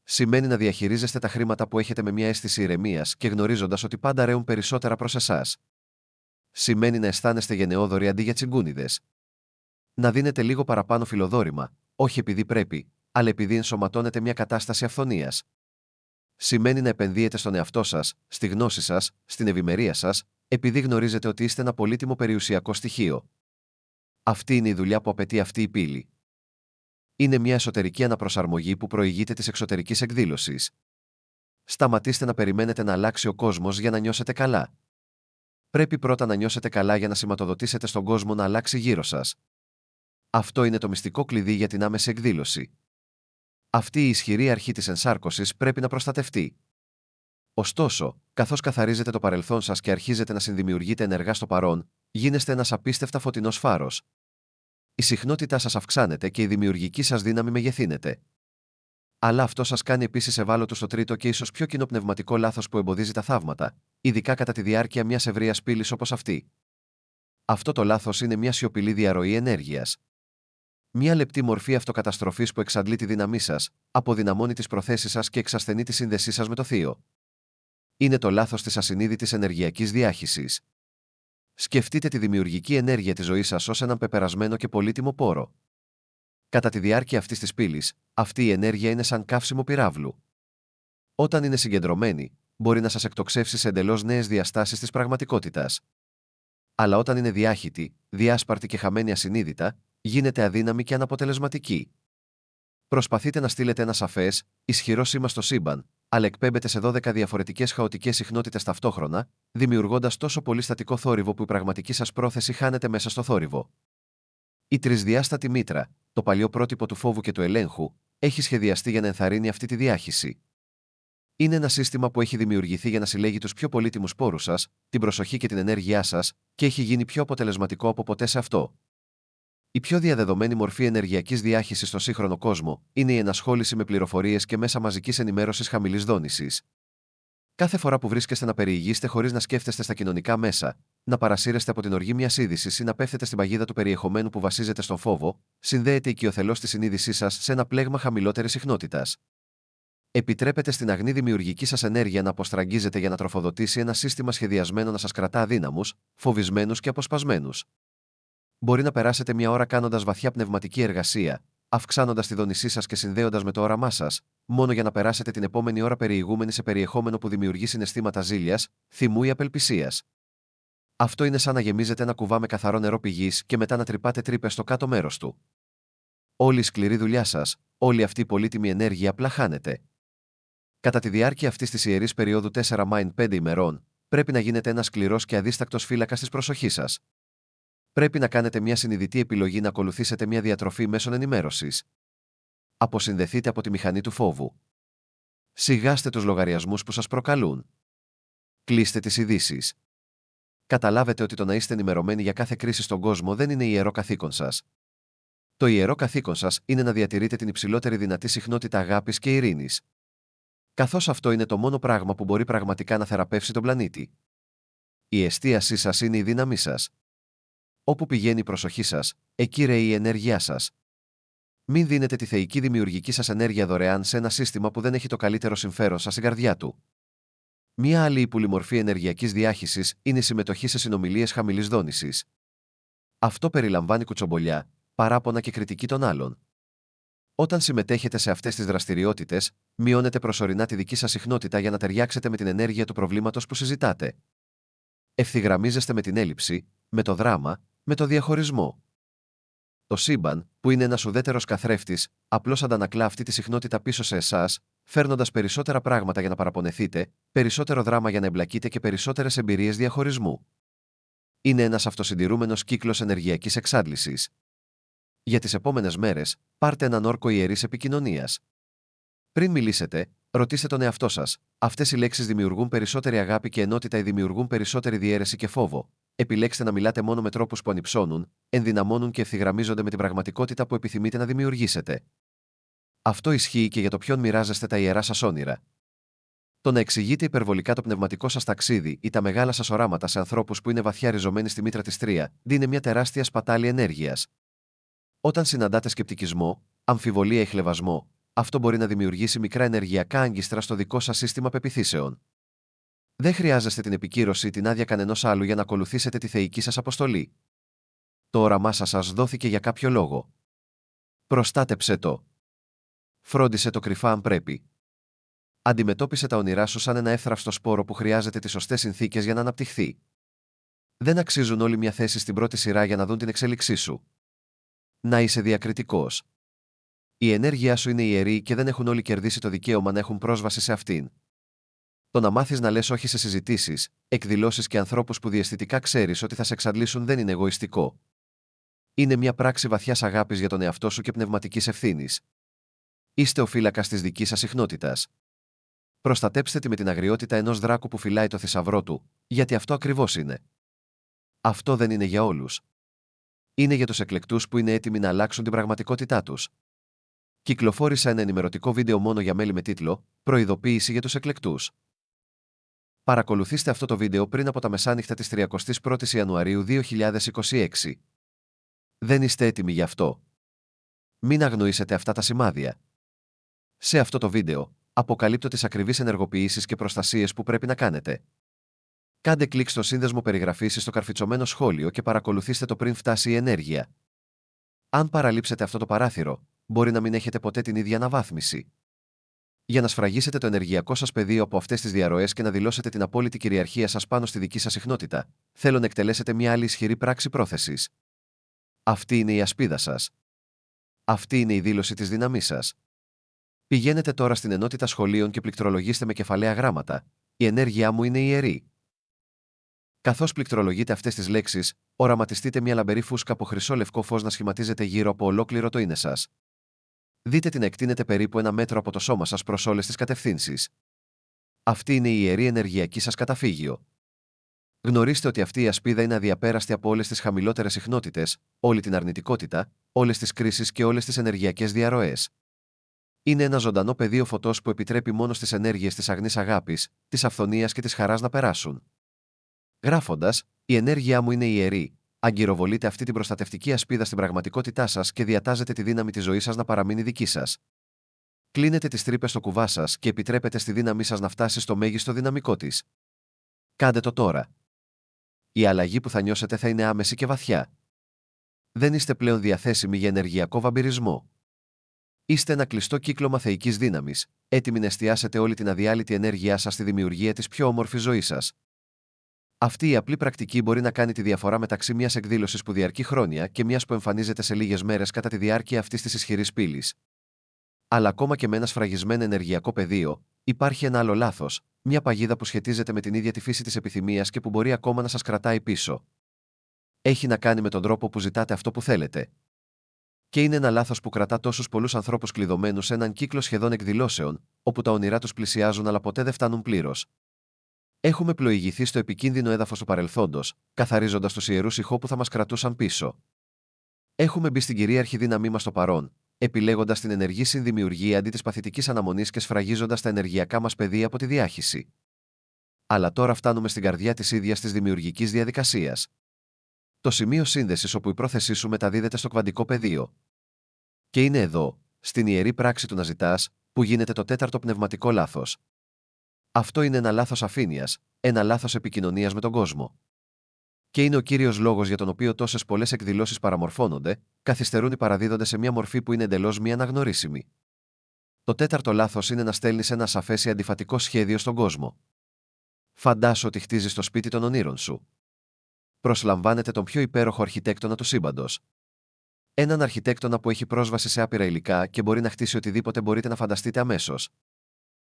S1: Σημαίνει να διαχειρίζεστε τα χρήματα που έχετε με μια αίσθηση ηρεμίας και γνωρίζοντας ότι πάντα ρέουν περισσότερα προς εσάς. Σημαίνει να αισθάνεστε γενναιόδοροι αντί για τσιγκούνιδες. Να δίνετε λίγο παραπάνω φιλοδόρημα, όχι επειδή πρέπει, αλλά επειδή ενσωματώνετε μια κατάσταση αυθονίας. Σημαίνει να επενδύετε στον εαυτό σας, στη γνώση σας, στην ευημερία σας, επειδή γνωρίζετε ότι είστε ένα πολύτιμο περιουσιακό στοιχείο. Αυτή είναι η δουλειά που απαιτεί αυτή η πύλη. Είναι μια εσωτερική αναπροσαρμογή που προηγείται της εξωτερικής εκδήλωσης. Σταματήστε να περιμένετε να αλλάξει ο κόσμος για να νιώσετε καλά. Πρέπει πρώτα να νιώσετε καλά για να σηματοδοτήσετε στον κόσμο να αλλάξει γύρω σας. Αυτό είναι το μυστικό κλειδί για την άμεση εκδήλωση. Αυτή η ισχυρή αρχή της ενσάρκωσης πρέπει να προστατευτεί. Ωστόσο, καθώς καθαρίζετε το παρελθόν σας και αρχίζετε να συνδημιουργείτε ενεργά στο παρόν, γίνεστε ένας απίστευτα φωτεινός φάρος. Η συχνότητά σας αυξάνεται και η δημιουργική σας δύναμη μεγεθύνεται. Αλλά αυτό σας κάνει επίσης ευάλωτους στο τρίτο και ίσως πιο κοινοπνευματικό λάθος που εμποδίζει τα θαύματα, ειδικά κατά τη διάρκεια μιας ευρείας πύλης όπως αυτή. Αυτό το λάθος είναι μια σιωπηλή διαρροή ενέργειας. Μια λεπτή μορφή αυτοκαταστροφής που εξαντλεί τη δύναμή σας, αποδυναμώνει τις προθέσεις σας και εξασθενεί τη σύνδεσή σας με το Θείο. Είναι το λάθος της ασυνείδητης ενεργειακής διάχυσης. Σκεφτείτε τη δημιουργική ενέργεια της ζωής σας ως έναν πεπερασμένο και πολύτιμο πόρο. Κατά τη διάρκεια αυτής της πύλης, αυτή η ενέργεια είναι σαν καύσιμο πυράβλου. Όταν είναι συγκεντρωμένη, μπορεί να σας εκτοξεύσει σε εντελώς νέες διαστάσεις της πραγματικότητας. Αλλά όταν είναι διάχυτη, διάσπαρτη και χαμένη ασυνείδητα, γίνεται αδύναμη και αναποτελεσματική. Προσπαθείτε να στείλετε ένα σαφές, ισχυρό σήμα στο σύμπαν, αλλά εκπέμπετε σε 12 διαφορετικές χαοτικές συχνότητες ταυτόχρονα, δημιουργώντας τόσο πολύ στατικό θόρυβο που η πραγματική σας πρόθεση χάνεται μέσα στο θόρυβο. Η τρισδιάστατη μήτρα, το παλιό πρότυπο του φόβου και του ελέγχου, έχει σχεδιαστεί για να ενθαρρύνει αυτή τη διάχυση. Είναι ένα σύστημα που έχει δημιουργηθεί για να συλλέγει τους πιο πολύτιμους πόρους σας, την προσοχή και την ενέργειά σας, και έχει γίνει πιο αποτελεσματικό από ποτέ σε αυτό. Η πιο διαδεδομένη μορφή ενεργειακής διάχυσης στο σύγχρονο κόσμο είναι η ενασχόληση με πληροφορίες και μέσα μαζικής ενημέρωσης χαμηλής δόνησης. Κάθε φορά που βρίσκεστε να περιηγείστε χωρίς να σκέφτεστε στα κοινωνικά μέσα, να παρασύρεστε από την οργή μιας είδησης ή να πέφτετε στην παγίδα του περιεχομένου που βασίζεται στον φόβο, συνδέεται οικειοθελώς τη συνείδησή σας σε ένα πλέγμα χαμηλότερης συχνότητας. Επιτρέπετε στην αγνή δημιουργική σας ενέργεια να αποστραγγίζεται για να τροφοδοτήσει ένα σύστημα σχεδιασμένο να σας κρατά αδύναμους, φοβισμένους και αποσπασμένους. Μπορεί να περάσετε μια ώρα κάνοντας βαθιά πνευματική εργασία, αυξάνοντας τη δόνησή σας και συνδέοντας με το όραμά σας, μόνο για να περάσετε την επόμενη ώρα περιηγούμενοι σε περιεχόμενο που δημιουργεί συναισθήματα ζήλιας, θυμού ή απελπισίας. Αυτό είναι σαν να γεμίζετε ένα κουβά με καθαρό νερό πηγής και μετά να τρυπάτε τρύπες στο κάτω μέρος του. Όλη η σκληρή δουλειά σας, όλη αυτή η πολύτιμη ενέργεια απλά χάνεται. Κατά τη διάρκεια αυτής της ιερής περίοδου 4 Mind 5 ημερών, πρέπει να γίνετε ένας σκληρός και αδίστακτος φύλακας της προσοχής σας. Πρέπει να κάνετε μια συνειδητή επιλογή να ακολουθήσετε μια διατροφή μέσων ενημέρωσης. Αποσυνδεθείτε από τη μηχανή του φόβου. Σιγάστε τους λογαριασμούς που σας προκαλούν. Κλείστε τις ειδήσεις. Καταλάβετε ότι το να είστε ενημερωμένοι για κάθε κρίση στον κόσμο δεν είναι ιερό καθήκον σας. Το ιερό καθήκον σας είναι να διατηρείτε την υψηλότερη δυνατή συχνότητα αγάπης και ειρήνης. Καθώς αυτό είναι το μόνο πράγμα που μπορεί πραγματικά να θεραπεύσει τον πλανήτη. Η εστίασή σας είναι η δύναμή σας. Όπου πηγαίνει η προσοχή σας, εκεί ρέει η ενέργειά σας. Μην δίνετε τη θεϊκή δημιουργική σας ενέργεια δωρεάν σε ένα σύστημα που δεν έχει το καλύτερο συμφέρον σας στην καρδιά του. Μία άλλη πολυμορφή ενεργειακής διάχυσης είναι η συμμετοχή σε συνομιλίες χαμηλής δόνησης. Αυτό περιλαμβάνει κουτσομπολιά, παράπονα και κριτική των άλλων. Όταν συμμετέχετε σε αυτές τις δραστηριότητες, μειώνετε προσωρινά τη δική σας συχνότητα για να ταιριάξετε με την ενέργεια του προβλήματος που συζητάτε. Ευθυγραμμίζεστε με την έλλειψη, με το δράμα, με το διαχωρισμό. Το σύμπαν, που είναι ένας ουδέτερος καθρέφτης, απλώς αντανακλά αυτή τη συχνότητα πίσω σε εσάς, φέρνοντας περισσότερα πράγματα για να παραπονεθείτε, περισσότερο δράμα για να εμπλακείτε και περισσότερες εμπειρίες διαχωρισμού. Είναι ένας αυτοσυντηρούμενος κύκλος ενεργειακής εξάντλησης. Για τις επόμενες μέρες, πάρτε έναν όρκο ιερής επικοινωνίας. Πριν μιλήσετε, ρωτήστε τον εαυτό σας: αυτές οι λέξεις δημιουργούν περισσότερη αγάπη και ενότητα ή δημιουργούν περισσότερη διαίρεση και φόβο? Επιλέξτε να μιλάτε μόνο με τρόπους που ανυψώνουν, ενδυναμώνουν και ευθυγραμμίζονται με την πραγματικότητα που επιθυμείτε να δημιουργήσετε. Αυτό ισχύει και για το ποιον μοιράζεστε τα ιερά σας όνειρα. Το να εξηγείτε υπερβολικά το πνευματικό σας ταξίδι ή τα μεγάλα σας οράματα σε ανθρώπους που είναι βαθιά ριζωμένοι στη μήτρα της τρία, είναι μια τεράστια σπατάλη ενέργειας. Όταν συναντάτε σκεπτικισμό, αμφιβολία ή χλευασμό, αυτό μπορεί να δημιουργήσει μικρά ενεργειακά άγκιστρα στο δικό σας σύστημα πεποιθήσεων. Δεν χρειάζεστε την επικύρωση ή την άδεια κανενός άλλου για να ακολουθήσετε τη θεϊκή σας αποστολή. Το όραμά σας δόθηκε για κάποιο λόγο. Προστάτεψε το. Φρόντισε το κρυφά αν πρέπει. Αντιμετώπισε τα όνειρά σου σαν ένα εύθραυστο σπόρο που χρειάζεται τις σωστές συνθήκες για να αναπτυχθεί. Δεν αξίζουν όλοι μια θέση στην πρώτη σειρά για να δουν την εξέλιξή σου. Να είσαι διακριτικός. Η ενέργειά σου είναι ιερή και δεν έχουν όλοι κερδίσει το δικαίωμα να έχουν πρόσβαση σε αυτήν. Το να μάθεις να λες όχι σε συζητήσεις, εκδηλώσεις και ανθρώπους που διαισθητικά ξέρεις ότι θα σε εξαντλήσουν δεν είναι εγωιστικό. Είναι μια πράξη βαθιάς αγάπης για τον εαυτό σου και πνευματικής ευθύνης. Είστε ο φύλακας της δικής σας συχνότητας. Προστατέψτε τη με την αγριότητα ενός δράκου που φυλάει το θησαυρό του, γιατί αυτό ακριβώς είναι. Αυτό δεν είναι για όλους. Είναι για τους εκλεκτούς που είναι έτοιμοι να αλλάξουν την πραγματικότητά τους. Κυκλοφόρησα ένα ενημερωτικό βίντεο μόνο για μέλη με τίτλο «Προειδοποίηση για τους εκλεκτούς». Παρακολουθήστε αυτό το βίντεο πριν από τα μεσάνυχτα της 31ης Ιανουαρίου 2026. Δεν είστε έτοιμοι γι' αυτό. Μην αγνοήσετε αυτά τα σημάδια. Σε αυτό το βίντεο, αποκαλύπτω τις ακριβείς ενεργοποιήσεις και προστασίες που πρέπει να κάνετε. Κάντε κλικ στο σύνδεσμο περιγραφής στο καρφιτσωμένο σχόλιο και παρακολουθήστε το πριν φτάσει η ενέργεια. Αν παραλείψετε αυτό το παράθυρο, μπορεί να μην έχετε ποτέ την ίδια αναβάθμιση. Για να σφραγίσετε το ενεργειακό σας πεδίο από αυτές τις διαρροές και να δηλώσετε την απόλυτη κυριαρχία σας πάνω στη δική σας συχνότητα, θέλω να εκτελέσετε μια άλλη ισχυρή πράξη πρόθεσης. Αυτή είναι η ασπίδα σας. Αυτή είναι η δήλωση της δύναμής σας. Πηγαίνετε τώρα στην ενότητα σχολείων και πληκτρολογήστε με κεφαλαία γράμματα. Η ενέργειά μου είναι ιερή. Καθώς πληκτρολογείτε αυτές τις λέξεις, οραματιστείτε μια λαμπερή φούσκα από χρυσό-λευκό φως να σχηματίζεται γύρω από ολόκληρο το είναι σας. Δείτε την να εκτείνεται περίπου 1 μέτρο από το σώμα σας προς όλες τις κατευθύνσεις. Αυτή είναι η ιερή ενεργειακή σας καταφύγιο. Γνωρίστε ότι αυτή η ασπίδα είναι αδιαπέραστη από όλες τις χαμηλότερες συχνότητες, όλη την αρνητικότητα, όλες τις κρίσεις και όλες τις ενεργειακές διαρροές. Είναι ένα ζωντανό πεδίο φωτός που επιτρέπει μόνο στις ενέργειες της αγνής αγάπης, της αυθονίας και της χαράς να περάσουν. Γράφοντας, η ενέργειά μου είναι ιερή, αγκυροβολείτε αυτή την προστατευτική ασπίδα στην πραγματικότητά σας και διατάζετε τη δύναμη της ζωής σας να παραμείνει δική σας. Κλείνετε τις τρύπες στο κουβά σας και επιτρέπετε στη δύναμή σας να φτάσει στο μέγιστο δυναμικό της. Κάντε το τώρα. Η αλλαγή που θα νιώσετε θα είναι άμεση και βαθιά. Δεν είστε πλέον διαθέσιμοι για ενεργειακό βαμπυρισμό. Είστε ένα κλειστό κύκλωμα θεϊκής δύναμης, έτοιμοι να εστιάσετε όλη την αδιάλειτη ενέργειά σας στη δημιουργία της πιο όμορφης ζωής σας. Αυτή η απλή πρακτική μπορεί να κάνει τη διαφορά μεταξύ μιας εκδήλωσης που διαρκεί χρόνια και μιας που εμφανίζεται σε λίγες μέρες κατά τη διάρκεια αυτής της ισχυρής πύλης. Αλλά ακόμα και με ένα σφραγισμένο ενεργειακό πεδίο, υπάρχει ένα άλλο λάθος, μια παγίδα που σχετίζεται με την ίδια τη φύση της επιθυμίας και που μπορεί ακόμα να σας κρατάει πίσω. Έχει να κάνει με τον τρόπο που ζητάτε αυτό που θέλετε. Και είναι ένα λάθος που κρατά τόσους πολλούς ανθρώπους κλειδωμένους σε έναν κύκλο σχεδόν εκδηλώσεων, όπου τα όνειρά τους πλησιάζουν αλλά ποτέ δεν φτάνουν πλήρως. Έχουμε πλοηγηθεί στο επικίνδυνο έδαφος του παρελθόντος, καθαρίζοντας τους ιερούς ηχό που θα μας κρατούσαν πίσω. Έχουμε μπει στην κυρίαρχη δύναμή μας στο παρόν, επιλέγοντας την ενεργή συνδημιουργία αντί της παθητικής αναμονής και σφραγίζοντας τα ενεργειακά μας πεδία από τη διάχυση. Αλλά τώρα φτάνουμε στην καρδιά της ίδιας της δημιουργικής διαδικασίας. Το σημείο σύνδεσης όπου η πρόθεσή σου μεταδίδεται στο κβαντικό πεδίο. Και είναι εδώ, στην ιερή πράξη του να ζητάς, που γίνεται το τέταρτο πνευματικό λάθος. Αυτό είναι ένα λάθος αφήνειας, ένα λάθος επικοινωνίας με τον κόσμο. Και είναι ο κύριος λόγος για τον οποίο τόσες πολλές εκδηλώσεις παραμορφώνονται, καθυστερούν ή παραδίδονται σε μια μορφή που είναι εντελώς μη αναγνωρίσιμη. Το τέταρτο λάθος είναι να στέλνεις ένα ασαφές ή αντιφατικό σχέδιο στον κόσμο. Φαντάσου ότι χτίζεις το σπίτι των ονείρων σου. Προσλαμβάνετε τον πιο υπέροχο αρχιτέκτονα του σύμπαντος. Έναν αρχιτέκτονα που έχει πρόσβαση σε άπειρα υλικά και μπορεί να χτίσει οτιδήποτε μπορείτε να φανταστείτε αμέσως.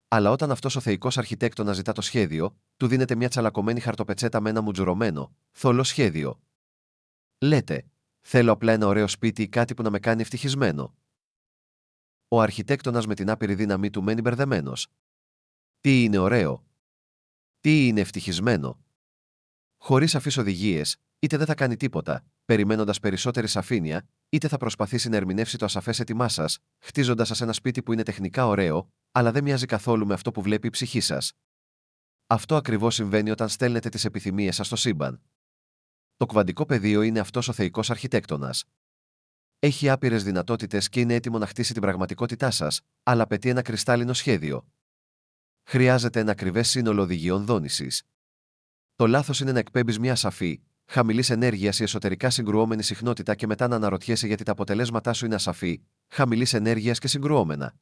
S1: Αλλά όταν αυτός ο θεϊκός αρχιτέκτονας ζητά το σχέδιο, του δίνετε μια τσαλακωμένη χαρτοπετσέτα με ένα μουτζουρωμένο, θολό σχέδιο. Λέτε, θέλω απλά ένα ωραίο σπίτι ή κάτι που να με κάνει ευτυχισμένο. Ο αρχιτέκτονας με την άπειρη δύναμή του μένει μπερδεμένος. Τι είναι ωραίο? Τι είναι ευτυχισμένο? Χωρίς σαφείς οδηγίες, είτε δεν θα κάνει τίποτα, περιμένοντας περισσότερη σαφήνεια, είτε θα προσπαθήσει να ερμηνεύσει το ασαφές έτοιμά σας, χτίζοντας σας ένα σπίτι που είναι τεχνικά ωραίο, αλλά δεν μοιάζει καθόλου με αυτό που βλέπει η ψυχή σας. Αυτό ακριβώς συμβαίνει όταν στέλνετε τις επιθυμίες σας στο σύμπαν. Το κβαντικό πεδίο είναι αυτός ο θεϊκός αρχιτέκτονας. Έχει άπειρες δυνατότητες και είναι έτοιμο να χτίσει την πραγματικότητά σας, αλλά απαιτεί ένα κρυστάλλινο σχέδιο. Χρειάζεται ένα ακριβές σύνολο οδηγιών δόνησης. Το λάθος είναι να εκπέμπεις μια ασαφή, χαμηλής ενέργειας ή εσωτερικά συγκρουόμενη συχνότητα και μετά να αναρωτιέσαι γιατί τα αποτελέσματά σου είναι ασαφή, χαμηλής ενέργειας και συγκρουόμενα.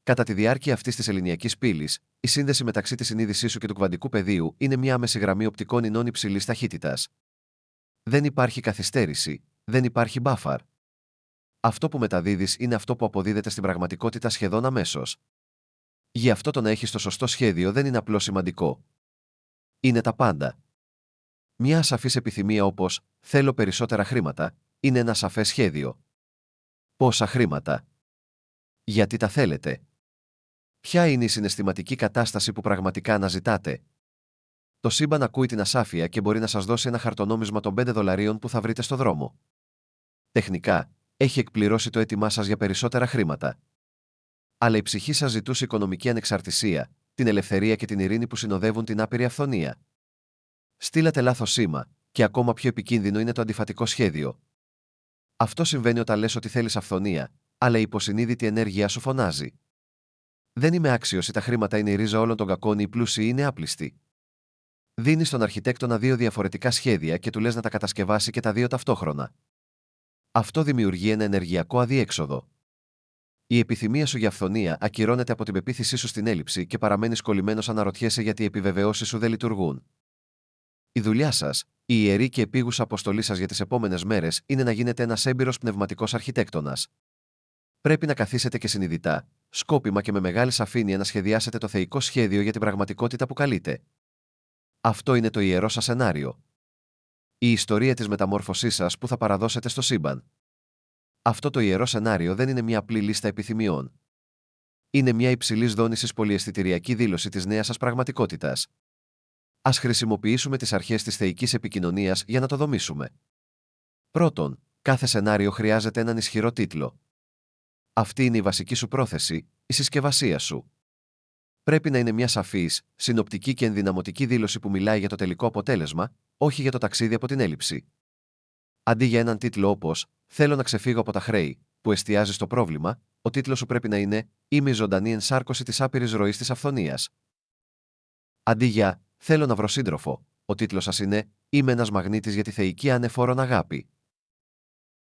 S1: Κατά τη διάρκεια αυτής της ελληνιακής πύλης, η σύνδεση μεταξύ της συνείδησής σου και του κβαντικού πεδίου είναι μια άμεση γραμμή οπτικών ινών υψηλής ταχύτητας. Δεν υπάρχει καθυστέρηση, δεν υπάρχει μπάφαρ. Αυτό που μεταδίδεις είναι αυτό που αποδίδεται στην πραγματικότητα σχεδόν αμέσως. Γι' αυτό το να έχεις το σωστό σχέδιο δεν είναι απλώς σημαντικό. Είναι τα πάντα. Μια ασαφής επιθυμία όπως «θέλω περισσότερα χρήματα» είναι ένα σαφές σχέδιο. Πόσα χρήματα? Γιατί τα θέλετε? Ποια είναι η συναισθηματική κατάσταση που πραγματικά αναζητάτε? Το σύμπαν ακούει την ασάφεια και μπορεί να σας δώσει ένα χαρτονόμισμα των $5 που θα βρείτε στο δρόμο. Τεχνικά, έχει εκπληρώσει το αίτημά σας για περισσότερα χρήματα. Αλλά η ψυχή σας ζητούσε οικονομική ανεξαρτησία, την ελευθερία και την ειρήνη που συνοδεύουν την άπειρη αυθονία. Στείλατε λάθος σήμα, και ακόμα πιο επικίνδυνο είναι το αντιφατικό σχέδιο. Αυτό συμβαίνει όταν λες ότι θέλεις αυθονία, αλλά η υποσυνείδητη ενέργειά σου φωνάζει. Δεν είμαι άξιος ή τα χρήματα είναι η ρίζα όλων των κακών ή οι πλούσιοι είναι άπλιστοι. Δίνεις στον αρχιτέκτονα δύο διαφορετικά σχέδια και του λες να τα κατασκευάσει και τα δύο ταυτόχρονα. Αυτό δημιουργεί ένα ενεργειακό αδιέξοδο. Η επιθυμία σου για αυθονία ακυρώνεται από την πεποίθησή σου στην έλλειψη και παραμένεις κολλημένος αναρωτιέσαι γιατί οι επιβεβαιώσεις σου δεν λειτουργούν. Η δουλειά σας, η ιερή και επίγουσα αποστολή σας για τις επόμενες μέρες είναι να γίνετε ένας έμπειρος πνευματικός αρχιτέκτονας. Πρέπει να καθίσετε και συνειδητά, σκόπιμα και με μεγάλη σαφήνεια να σχεδιάσετε το θεϊκό σχέδιο για την πραγματικότητα που καλείτε. Αυτό είναι το ιερό σας σενάριο. Η ιστορία της μεταμόρφωσής σας που θα παραδώσετε στο σύμπαν. Αυτό το ιερό σενάριο δεν είναι μια απλή λίστα επιθυμιών. Είναι μια υψηλής δόνησης πολυαισθητηριακή δήλωση της νέας σας πραγματικότητας. Ας χρησιμοποιήσουμε τις αρχές της θεϊκής επικοινωνίας για να το δομήσουμε. Πρώτον, κάθε σενάριο χρειάζεται έναν ισχυρό τίτλο. Αυτή είναι η βασική σου πρόθεση, η συσκευασία σου. Πρέπει να είναι μια σαφής, συνοπτική και ενδυναμωτική δήλωση που μιλάει για το τελικό αποτέλεσμα, όχι για το ταξίδι από την έλλειψη. Αντί για έναν τίτλο όπως «Θέλω να ξεφύγω από τα χρέη», που εστιάζει στο πρόβλημα, ο τίτλος σου πρέπει να είναι «Είμαι η ζωντανή ενσάρκωση της άπειρης ροής της αυθονίας». Αντί για «Θέλω να βρω σύντροφο», ο τίτλος σας είναι «Είμαι ένας μαγνήτης για τη θεϊκή ανεφόρον αγάπη».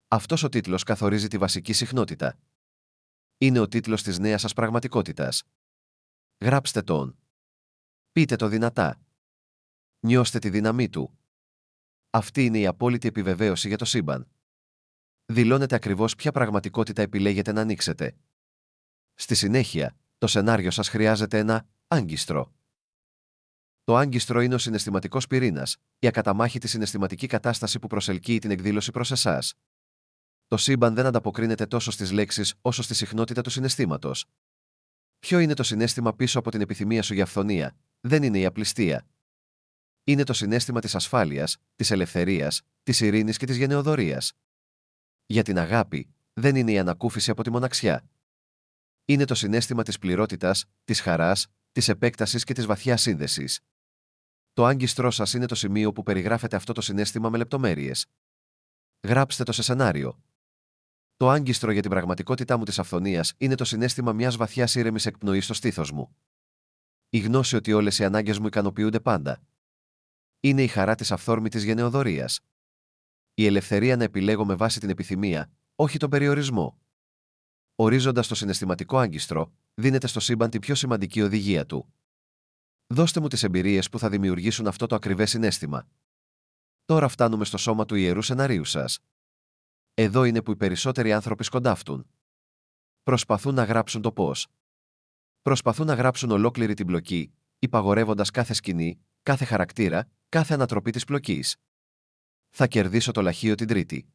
S1: Αυτός ο τίτλος καθορίζει τη βασική συχνότητα. Είναι ο τίτλος της νέας σας πραγματικότητας. Γράψτε τον. Πείτε το δυνατά. Νιώστε τη δύναμή του. Αυτή είναι η απόλυτη επιβεβαίωση για το σύμπαν. Δηλώνετε ακριβώς ποια πραγματικότητα επιλέγετε να ανοίξετε. Στη συνέχεια, το σενάριο σας χρειάζεται ένα άγκιστρο. Το άγκιστρο είναι ο συναισθηματικός πυρήνας, η ακαταμάχητη συναισθηματική κατάσταση που προσελκύει την εκδήλωση προς εσάς. Το σύμπαν δεν ανταποκρίνεται τόσο στις λέξεις όσο στη συχνότητα του συναισθήματος. Ποιο είναι το συναίσθημα πίσω από την επιθυμία σου για αυθονία? Δεν είναι η απληστία. Είναι το συναίσθημα της ασφάλειας, της ελευθερίας, της ειρήνης και της γενεοδορίας. Για την αγάπη, δεν είναι η ανακούφιση από τη μοναξιά. Είναι το συναίσθημα της πληρότητας, της χαράς, της επέκτασης και της βαθιάς σύνδεσης. Το άγκιστρό σας είναι το σημείο που περιγράφεται αυτό το συναίσθημα με λεπτομέρειες. Γράψτε το σε σενάριο. Το άγκιστρο για την πραγματικότητά μου της αυθονίας είναι το συναίσθημα μιας βαθιάς ήρεμης εκπνοής στο στήθος μου. Η γνώση ότι όλες οι ανάγκες μου ικανοποιούνται πάντα. Είναι η χαρά της αυθόρμητης γενεοδορίας. Η ελευθερία να επιλέγω με βάση την επιθυμία, όχι τον περιορισμό. Ορίζοντας το συναισθηματικό άγκιστρο, δίνετε στο σύμπαν την πιο σημαντική οδηγία του. Δώστε μου τις εμπειρίες που θα δημιουργήσουν αυτό το ακριβές συναίσθημα. Τώρα φτάνουμε στο σώμα του ιερού σεναρίου σας. Εδώ είναι που οι περισσότεροι άνθρωποι σκοντάφτουν. Προσπαθούν να γράψουν το πώς. Προσπαθούν να γράψουν ολόκληρη την πλοκή, υπαγορεύοντας κάθε σκηνή, κάθε χαρακτήρα, κάθε ανατροπή της πλοκής. Θα κερδίσω το λαχείο την Τρίτη.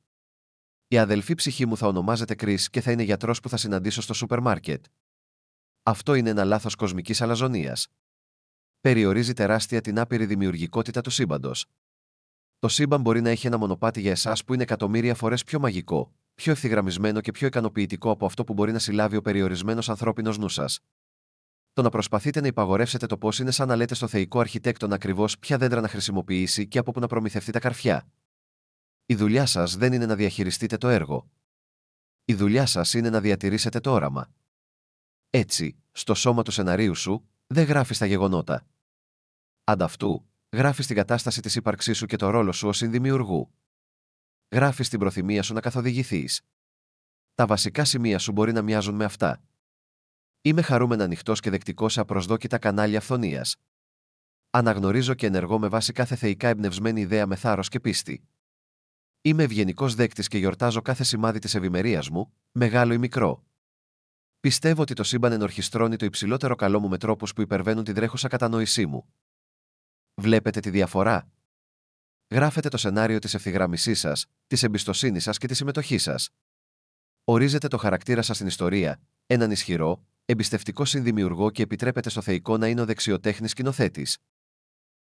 S1: Η αδελφή ψυχή μου θα ονομάζεται Κρίς και θα είναι γιατρός που θα συναντήσω στο σούπερ μάρκετ. Αυτό είναι ένα λάθος κοσμικής αλαζονίας. Περιορίζει τεράστια την άπειρη δημιουργικότητα του σύμπαντος. Το σύμπαν μπορεί να έχει ένα μονοπάτι για εσάς που είναι εκατομμύρια φορές πιο μαγικό, πιο ευθυγραμμισμένο και πιο ικανοποιητικό από αυτό που μπορεί να συλλάβει ο περιορισμένος ανθρώπινος νου σας. Το να προσπαθείτε να υπαγορεύσετε το πώς είναι σαν να λέτε στο θεϊκό αρχιτέκτονα ακριβώς ποια δέντρα να χρησιμοποιήσει και από πού να προμηθευτεί τα καρφιά. Η δουλειά σας δεν είναι να διαχειριστείτε το έργο. Η δουλειά σας είναι να διατηρήσετε το όραμα. Έτσι, στο σώμα του σεναρίου σου, δεν γράφεις τα γεγονότα. Ανταυτού, γράφεις την κατάσταση της ύπαρξής σου και το ρόλο σου ως συνδημιουργού. Γράφεις την προθυμία σου να καθοδηγηθείς. Τα βασικά σημεία σου μπορεί να μοιάζουν με αυτά. Είμαι χαρούμενα ανοιχτός και δεκτικός σε απροσδόκητα κανάλια αυθονίας. Αναγνωρίζω και ενεργώ με βάση κάθε θεϊκά εμπνευσμένη ιδέα με θάρρος και πίστη. Είμαι ευγενικός δέκτης και γιορτάζω κάθε σημάδι της ευημερίας μου, μεγάλο ή μικρό. Πιστεύω ότι το σύμπαν ενορχιστρώνει το υψηλότερο καλό μου με τρόπους που υπερβαίνουν την τρέχουσα κατανόησή μου. Βλέπετε τη διαφορά? Γράφετε το σενάριο της ευθυγράμμισής σας, της εμπιστοσύνης σας και της συμμετοχής σας. Ορίζετε το χαρακτήρα σας στην ιστορία, έναν ισχυρό, εμπιστευτικό συνδημιουργό και επιτρέπετε στο θεϊκό να είναι ο δεξιοτέχνης σκηνοθέτης.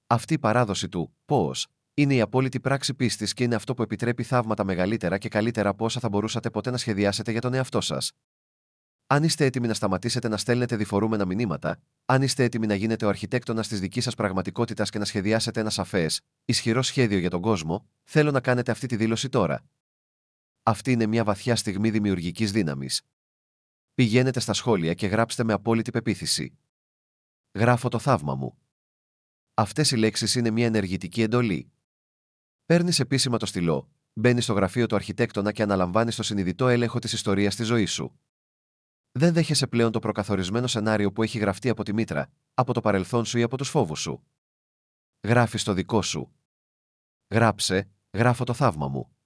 S1: Αυτή η παράδοση του πώς είναι η απόλυτη πράξη πίστης και είναι αυτό που επιτρέπει θαύματα μεγαλύτερα και καλύτερα από όσα θα μπορούσατε ποτέ να σχεδιάσετε για τον εαυτό σας. Αν είστε έτοιμοι να σταματήσετε να στέλνετε διφορούμενα μηνύματα, αν είστε έτοιμοι να γίνετε ο αρχιτέκτονας της δικής σας πραγματικότητας και να σχεδιάσετε ένα σαφές, ισχυρό σχέδιο για τον κόσμο, θέλω να κάνετε αυτή τη δήλωση τώρα. Αυτή είναι μια βαθιά στιγμή δημιουργικής δύναμης. Πηγαίνετε στα σχόλια και γράψτε με απόλυτη πεποίθηση. Γράφω το θαύμα μου. Αυτές οι λέξεις είναι μια ενεργητική εντολή. Παίρνεις επίσημα το στυλό, μπαίνεις στο γραφείο του αρχιτέκτονα και αναλαμβάνεις το συνειδητό έλεγχο της ιστορίας της ζωής σου. Δεν δέχεσαι πλέον το προκαθορισμένο σενάριο που έχει γραφτεί από τη μήτρα, από το παρελθόν σου ή από τους φόβους σου. Γράφεις το δικό σου. Γράψε, γράφω το θαύμα μου.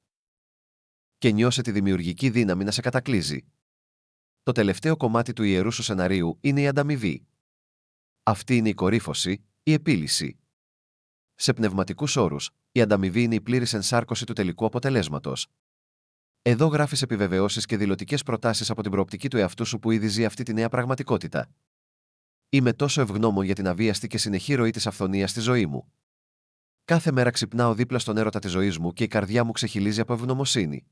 S1: Και νιώσε τη δημιουργική δύναμη να σε κατακλείζει. Το τελευταίο κομμάτι του ιερού σου σεναρίου είναι η ανταμοιβή. Αυτή είναι η κορύφωση, η επίλυση. Σε πνευματικούς όρους, η ανταμοιβή είναι η πλήρης ενσάρκωση του τελικού αποτελέσματος. Εδώ γράφεις επιβεβαιώσεις και δηλωτικές προτάσεις από την προοπτική του εαυτού σου που ήδη ζει αυτή τη νέα πραγματικότητα. Είμαι τόσο ευγνώμων για την αβίαστη και συνεχή ροή της αυθονίας στη ζωή μου. Κάθε μέρα ξυπνάω δίπλα στον έρωτα της ζωής μου και η καρδιά μου ξεχυλίζει από ευγνωμοσύνη.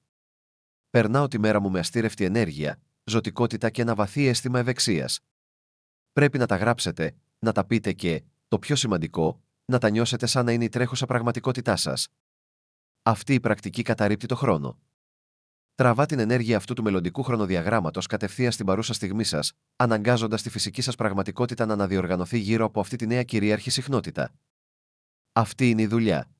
S1: Περνάω τη μέρα μου με αστήρευτη ενέργεια, ζωτικότητα και ένα βαθύ αίσθημα ευεξίας. Πρέπει να τα γράψετε, να τα πείτε και, το πιο σημαντικό, να τα νιώσετε σαν να είναι η τρέχουσα πραγματικότητά σας. Αυτή η πρακτική καταρρίπτει το χρόνο. Τραβά την ενέργεια αυτού του μελλοντικού χρονοδιαγράμματος κατευθείαν στην παρούσα στιγμή σας, αναγκάζοντας τη φυσική σας πραγματικότητα να αναδιοργανωθεί γύρω από αυτή τη νέα κυρίαρχη συχνότητα. Αυτή είναι η δουλειά.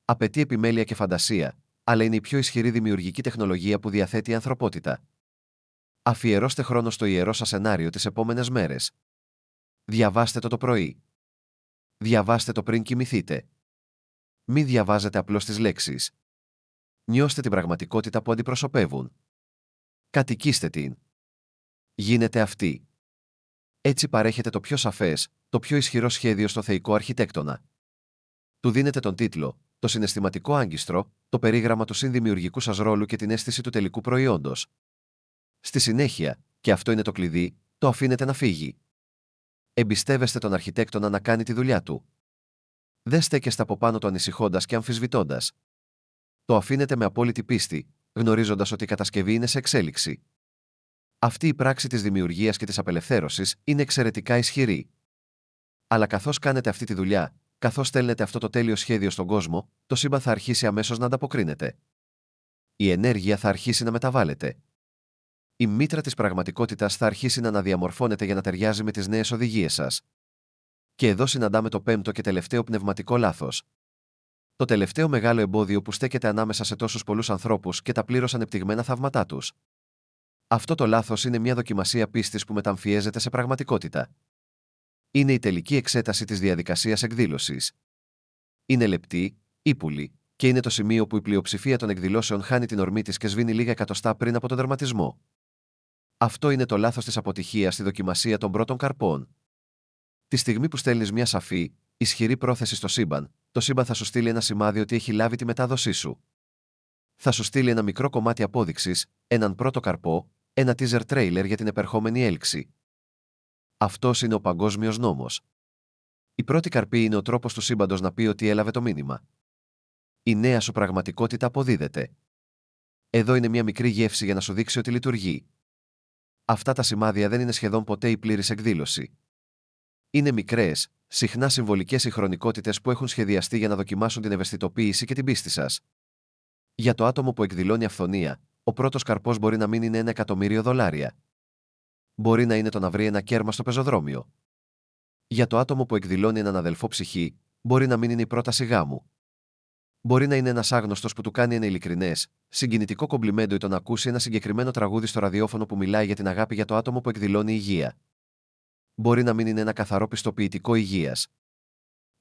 S1: Απαιτεί επιμέλεια και φαντασία, αλλά είναι η πιο ισχυρή δημιουργική τεχνολογία που διαθέτει η ανθρωπότητα. Αφιερώστε χρόνο στο ιερό σας σενάριο τις επόμενες μέρες. Διαβάστε το πρωί. Διαβάστε το πριν κοιμηθείτε. Μην διαβάζετε απλώς τις λέξεις. Νιώστε την πραγματικότητα που αντιπροσωπεύουν. Κατοικήστε την. Γίνετε αυτή. Έτσι παρέχετε το πιο σαφές, το πιο ισχυρό σχέδιο στο θεϊκό αρχιτέκτονα. Του δίνετε τον τίτλο, το συναισθηματικό άγκιστρο, το περίγραμμα του συνδημιουργικού σας ρόλου και την αίσθηση του τελικού προϊόντος. Στη συνέχεια, και αυτό είναι το κλειδί, το αφήνετε να φύγει. Εμπιστεύεστε τον αρχιτέκτονα να κάνει τη δουλειά του. Δεν στέκεστε από πάνω του ανησυχώντας και αμφισβητώντας. Το αφήνετε με απόλυτη πίστη, γνωρίζοντας ότι η κατασκευή είναι σε εξέλιξη. Αυτή η πράξη της δημιουργίας και της απελευθέρωσης είναι εξαιρετικά ισχυρή. Αλλά καθώς κάνετε αυτή τη δουλειά, καθώς στέλνετε αυτό το τέλειο σχέδιο στον κόσμο, το σύμπαν θα αρχίσει αμέσως να ανταποκρίνεται. Η ενέργεια θα αρχίσει να μεταβάλλεται. Η μήτρα της πραγματικότητας θα αρχίσει να αναδιαμορφώνεται για να ταιριάζει με τις νέες οδηγίες σας. Και εδώ συναντάμε το πέμπτο και τελευταίο πνευματικό λάθος. Το τελευταίο μεγάλο εμπόδιο που στέκεται ανάμεσα σε τόσους πολλούς ανθρώπους και τα πλήρως ανεπτυγμένα θαύματά τους. Αυτό το λάθος είναι μια δοκιμασία πίστης που μεταμφιέζεται σε πραγματικότητα. Είναι η τελική εξέταση της διαδικασίας εκδήλωσης. Είναι λεπτή, ύπουλη, και είναι το σημείο που η πλειοψηφία των εκδηλώσεων χάνει την ορμή της και σβήνει λίγα εκατοστά πριν από τον τερματισμό. Αυτό είναι το λάθος της αποτυχίας στη δοκιμασία των πρώτων καρπών. Τη στιγμή που στέλνεις μια σαφή, ισχυρή πρόθεση στο σύμπαν, το σύμπαν θα σου στείλει ένα σημάδι ότι έχει λάβει τη μετάδοσή σου. Θα σου στείλει ένα μικρό κομμάτι απόδειξης, έναν πρώτο καρπό, ένα teaser trailer για την επερχόμενη έλξη. Αυτός είναι ο παγκόσμιος νόμος. Η πρώτη καρπή είναι ο τρόπος του σύμπαντος να πει ότι έλαβε το μήνυμα. Η νέα σου πραγματικότητα αποδίδεται. Εδώ είναι μια μικρή γεύση για να σου δείξει ότι λειτουργεί. Αυτά τα σημάδια δεν είναι σχεδόν ποτέ η πλήρης εκδήλωση. Είναι μικρές, συχνά συμβολικές συγχρονικότητες που έχουν σχεδιαστεί για να δοκιμάσουν την ευαισθητοποίηση και την πίστη σας. Για το άτομο που εκδηλώνει αυθονία, ο πρώτος καρπός μπορεί να μην είναι $1.000.000. Μπορεί να είναι το να βρει ένα κέρμα στο πεζοδρόμιο. Για το άτομο που εκδηλώνει έναν αδελφό ψυχή, μπορεί να μην είναι η πρόταση γάμου. Μπορεί να είναι ένας άγνωστος που του κάνει ένα ειλικρινές, συγκινητικό κομπλιμέντο ή το να ακούσει ένα συγκεκριμένο τραγούδι στο ραδιόφωνο που μιλάει για την αγάπη για το άτομο που εκδηλώνει υγεία. Μπορεί να μην είναι ένα καθαρό πιστοποιητικό υγείας.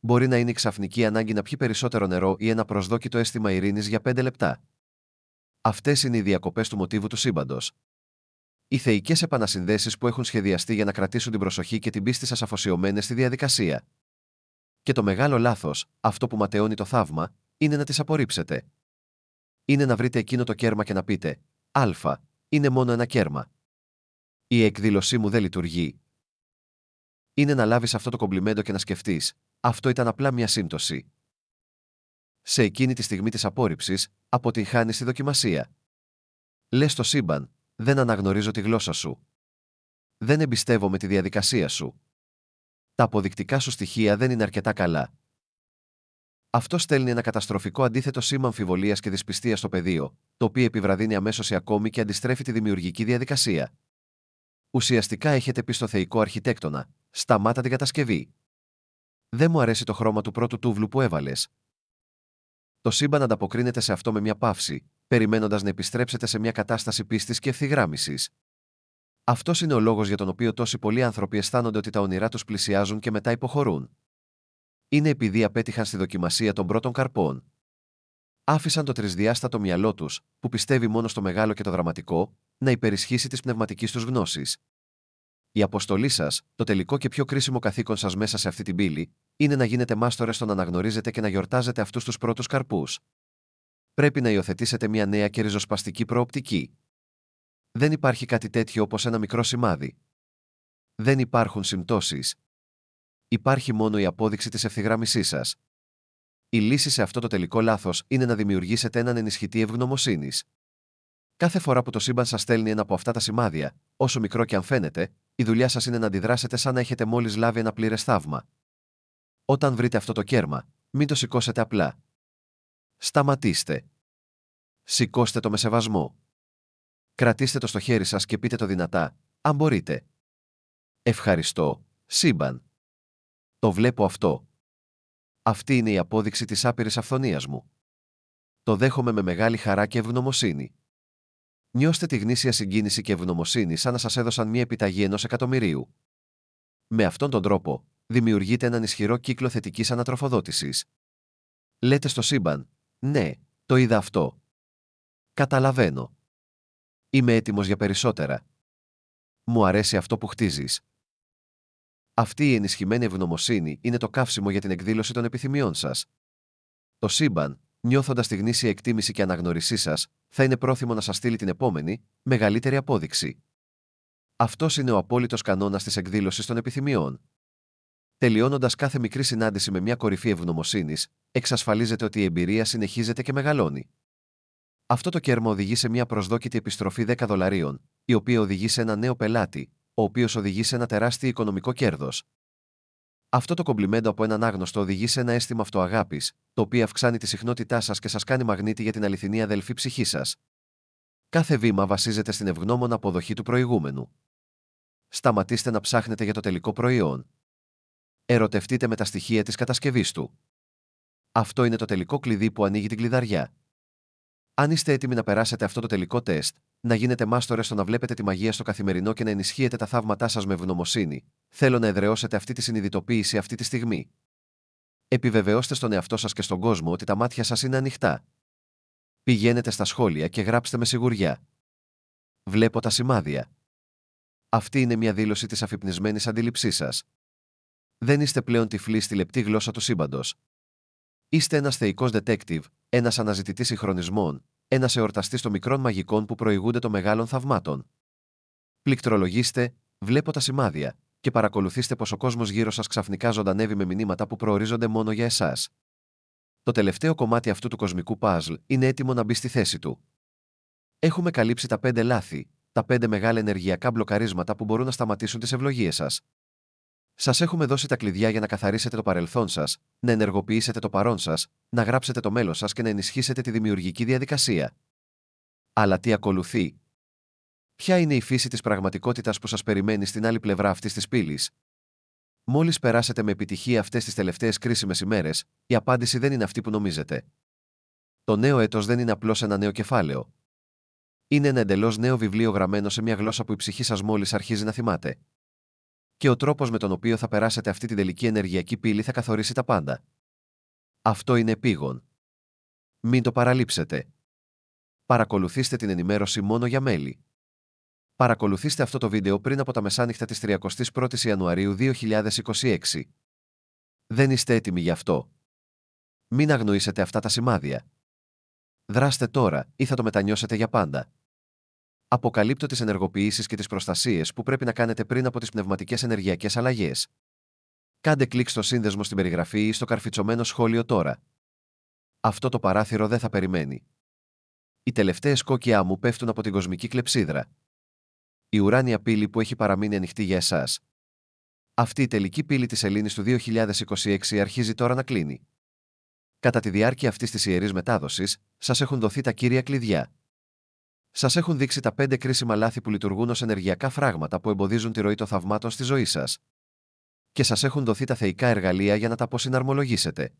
S1: Μπορεί να είναι η ξαφνική ανάγκη να πιει περισσότερο νερό ή ένα προσδόκητο αίσθημα ειρήνης για 5 λεπτά. Αυτές είναι οι διακοπές του μοτίβου του σύμπαντος. Οι θεϊκές επανασυνδέσεις που έχουν σχεδιαστεί για να κρατήσουν την προσοχή και την πίστη σας αφοσιωμένες στη διαδικασία. Και το μεγάλο λάθος, αυτό που ματαιώνει το θαύμα, είναι να τις απορρίψετε. Είναι να βρείτε εκείνο το κέρμα και να πείτε: Α, είναι μόνο ένα κέρμα. Η εκδήλωσή μου δεν λειτουργεί. Είναι να λάβεις αυτό το κομπλιμέντο και να σκεφτείς: αυτό ήταν απλά μια σύμπτωση. Σε εκείνη τη στιγμή της απόρριψης, αποτυγχάνεις τη δοκιμασία. Λες στο σύμπαν: δεν αναγνωρίζω τη γλώσσα σου. Δεν εμπιστεύομαι τη διαδικασία σου. Τα αποδεικτικά σου στοιχεία δεν είναι αρκετά καλά. Αυτό στέλνει ένα καταστροφικό αντίθετο σήμα αμφιβολίας και δυσπιστίας στο πεδίο, το οποίο επιβραδύνει αμέσως ή ακόμη και αντιστρέφει τη δημιουργική διαδικασία. Ουσιαστικά έχετε πει στο θεϊκό αρχιτέκτονα: σταμάτα την κατασκευή. Δεν μου αρέσει το χρώμα του πρώτου τούβλου που έβαλες. Το σύμπαν ανταποκρίνεται σε αυτό με μια παύση, περιμένοντας να επιστρέψετε σε μια κατάσταση πίστης και ευθυγράμμισης. Αυτός είναι ο λόγος για τον οποίο τόσοι πολλοί άνθρωποι αισθάνονται ότι τα όνειρά τους πλησιάζουν και μετά υποχωρούν. Είναι επειδή απέτυχαν στη δοκιμασία των πρώτων καρπών. Άφησαν το τρισδιάστατο μυαλό τους, που πιστεύει μόνο στο μεγάλο και το δραματικό, να υπερισχύσει της πνευματικής τους γνώσης. Η αποστολή σας, το τελικό και πιο κρίσιμο καθήκον σας μέσα σε αυτή την πύλη, είναι να γίνετε μάστορες στο να αναγνωρίζετε και να γιορτάζετε αυτούς τους πρώτους καρπούς. Πρέπει να υιοθετήσετε μια νέα και ριζοσπαστική προοπτική. Δεν υπάρχει κάτι τέτοιο όπως ένα μικρό σημάδι. Δεν υπάρχουν συμπτώσεις. Υπάρχει μόνο η απόδειξη της ευθυγράμμισής σας. Η λύση σε αυτό το τελικό λάθος είναι να δημιουργήσετε έναν ενισχυτή ευγνωμοσύνης. Κάθε φορά που το σύμπαν σας στέλνει ένα από αυτά τα σημάδια, όσο μικρό και αν φαίνεται, η δουλειά σας είναι να αντιδράσετε σαν να έχετε μόλις λάβει ένα πλήρες θαύμα. Όταν βρείτε αυτό το κέρμα, μην το σηκώσετε απλά. Σταματήστε. Σηκώστε το με σεβασμό. Κρατήστε το στο χέρι σας και πείτε το δυνατά, αν μπορείτε: ευχαριστώ, σύμπαν. Το βλέπω αυτό. Αυτή είναι η απόδειξη της άπειρης αυθονίας μου. Το δέχομαι με μεγάλη χαρά και ευγνωμοσύνη. Νιώστε τη γνήσια συγκίνηση και ευγνωμοσύνη σαν να σας έδωσαν μια επιταγή 1.000.000. Με αυτόν τον τρόπο, δημιουργείται έναν ισχυρό κύκλο θετικής ανατροφοδότησης. Λέτε στο σύμπαν, ναι, το είδα αυτό. Καταλαβαίνω. Είμαι έτοιμος για περισσότερα. Μου αρέσει αυτό που χτίζεις. Αυτή η ενισχυμένη ευγνωμοσύνη είναι το καύσιμο για την εκδήλωση των επιθυμιών σας. Το σύμπαν, νιώθοντας τη γνήσια εκτίμηση και αναγνώρισή σας, θα είναι πρόθυμο να σας στείλει την επόμενη, μεγαλύτερη απόδειξη. Αυτός είναι ο απόλυτος κανόνας της εκδήλωσης των επιθυμιών. Τελειώνοντας κάθε μικρή συνάντηση με μια κορυφή ευγνωμοσύνης, εξασφαλίζεται ότι η εμπειρία συνεχίζεται και μεγαλώνει. Αυτό το κέρμα οδηγεί σε μια προσδόκητη επιστροφή $10, η οποία οδηγεί σε ένα νέο πελάτη, ο οποίος οδηγεί σε ένα τεράστιο οικονομικό κέρδος. Αυτό το κομπλιμέντο από έναν άγνωστο οδηγεί σε ένα αίσθημα αυτοαγάπης, το οποίο αυξάνει τη συχνότητά σας και σας κάνει μαγνήτη για την αληθινή αδελφή ψυχή σας. Κάθε βήμα βασίζεται στην ευγνώμονα αποδοχή του προηγούμενου. Σταματήστε να ψάχνετε για το τελικό προϊόν. Ερωτευτείτε με τα στοιχεία της κατασκευής του. Αυτό είναι το τελικό κλειδί που ανοίγει την κλειδαριά. Αν είστε έτοιμοι να περάσετε αυτό το τελικό τεστ, να γίνετε μάστορες στο να βλέπετε τη μαγεία στο καθημερινό και να ενισχύετε τα θαύματά σας με ευγνωμοσύνη, θέλω να εδραιώσετε αυτή τη συνειδητοποίηση αυτή τη στιγμή. Επιβεβαιώστε στον εαυτό σας και στον κόσμο ότι τα μάτια σας είναι ανοιχτά. Πηγαίνετε στα σχόλια και γράψτε με σιγουριά. Βλέπω τα σημάδια. Αυτή είναι μια δήλωση της αφυπνισμένης αντίληψής σας. Δεν είστε πλέον τυφλοί στη λεπτή γλώσσα του σύμπαντος. Είστε ένας θεϊκός detective, ένας αναζητητής συγχρονισμών, ένας εορταστής των μικρών μαγικών που προηγούνται των μεγάλων θαυμάτων. Πληκτρολογήστε, βλέπω τα σημάδια, και παρακολουθήστε πως ο κόσμος γύρω σας ξαφνικά ζωντανεύει με μηνύματα που προορίζονται μόνο για εσάς. Το τελευταίο κομμάτι αυτού του κοσμικού παζλ είναι έτοιμο να μπει στη θέση του. Έχουμε καλύψει τα 5 λάθη, τα 5 μεγάλα ενεργειακά μπλοκαρίσματα που μπορούν να σταματήσουν τις ευλογίες σας. Σας έχουμε δώσει τα κλειδιά για να καθαρίσετε το παρελθόν σας, να ενεργοποιήσετε το παρόν σας, να γράψετε το μέλλον σας και να ενισχύσετε τη δημιουργική διαδικασία. Αλλά τι ακολουθεί? Ποια είναι η φύση της πραγματικότητας που σας περιμένει στην άλλη πλευρά αυτής της πύλης? Μόλις περάσετε με επιτυχία αυτές τις τελευταίες κρίσιμες ημέρες, η απάντηση δεν είναι αυτή που νομίζετε. Το νέο έτος δεν είναι απλώς ένα νέο κεφάλαιο. Είναι ένα εντελώς νέο βιβλίο γραμμένο σε μια γλώσσα που η ψυχή σας μόλις αρχίζει να θυμάται. Και ο τρόπος με τον οποίο θα περάσετε αυτή την τελική ενεργειακή πύλη θα καθορίσει τα πάντα. Αυτό είναι επίγον. Μην το παραλείψετε. Παρακολουθήστε την ενημέρωση μόνο για μέλη. Παρακολουθήστε αυτό το βίντεο πριν από τα μεσάνυχτα της 31ης Ιανουαρίου 2026. Δεν είστε έτοιμοι γι' αυτό. Μην αγνοήσετε αυτά τα σημάδια. Δράστε τώρα ή θα το μετανιώσετε για πάντα. Αποκαλύπτω τις ενεργοποιήσεις και τις προστασίες που πρέπει να κάνετε πριν από τις πνευματικές ενεργειακές αλλαγές. Κάντε κλικ στο σύνδεσμο στην περιγραφή ή στο καρφιτσωμένο σχόλιο τώρα. Αυτό το παράθυρο δεν θα περιμένει. Οι τελευταίες κόκκιά μου πέφτουν από την κοσμική κλεψίδρα. Η ουράνια πύλη που έχει παραμείνει ανοιχτή για εσάς. Αυτή η τελική πύλη της Σελήνης του 2026 αρχίζει τώρα να κλείνει. Κατά τη διάρκεια αυτής της ιερής μετάδοσης, σας έχουν δοθεί τα κύρια κλειδιά. Σας έχουν δείξει τα 5 κρίσιμα λάθη που λειτουργούν ως ενεργειακά φράγματα που εμποδίζουν τη ροή των θαυμάτων στη ζωή σας. Και σας έχουν δοθεί τα θεϊκά εργαλεία για να τα αποσυναρμολογήσετε.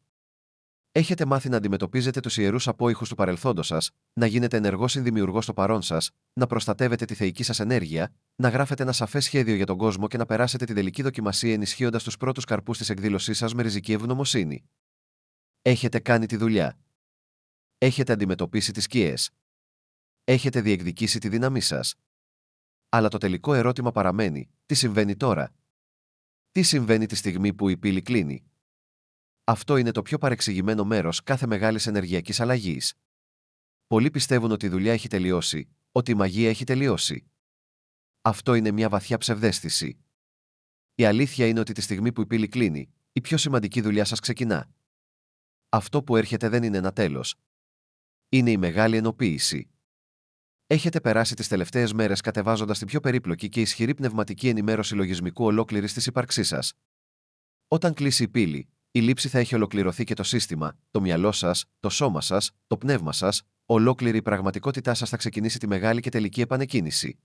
S1: Έχετε μάθει να αντιμετωπίζετε τους ιερούς απόϊχους του παρελθόντος σας, να γίνετε ενεργός συνδημιουργός στο παρόν σας, να προστατεύετε τη θεϊκή σας ενέργεια, να γράφετε ένα σαφές σχέδιο για τον κόσμο και να περάσετε την τελική δοκιμασία ενισχύοντας τους πρώτους καρπούς της εκδήλωσής σας με ριζική ευγνωμοσύνη. Έχετε κάνει τη δουλειά. Έχετε αντιμετωπίσει τις σκιές. Έχετε διεκδικήσει τη δύναμή σας. Αλλά το τελικό ερώτημα παραμένει: τι συμβαίνει τώρα? Τι συμβαίνει τη στιγμή που η πύλη κλείνει? Αυτό είναι το πιο παρεξηγημένο μέρος κάθε μεγάλης ενεργειακής αλλαγής. Πολλοί πιστεύουν ότι η δουλειά έχει τελειώσει, ότι η μαγεία έχει τελειώσει. Αυτό είναι μια βαθιά ψευδαίσθηση. Η αλήθεια είναι ότι τη στιγμή που η πύλη κλείνει, η πιο σημαντική δουλειά σας ξεκινά. Αυτό που έρχεται δεν είναι ένα τέλος. Είναι η μεγάλη ενοποίηση. Έχετε περάσει τις τελευταίες μέρες κατεβάζοντας την πιο περίπλοκη και ισχυρή πνευματική ενημέρωση λογισμικού ολόκληρης της ύπαρξής σας. Όταν κλείσει η πύλη, η λήψη θα έχει ολοκληρωθεί και το σύστημα, το μυαλό σας, το σώμα σας, το πνεύμα σας, ολόκληρη η πραγματικότητά σας θα ξεκινήσει τη μεγάλη και τελική επανεκκίνηση.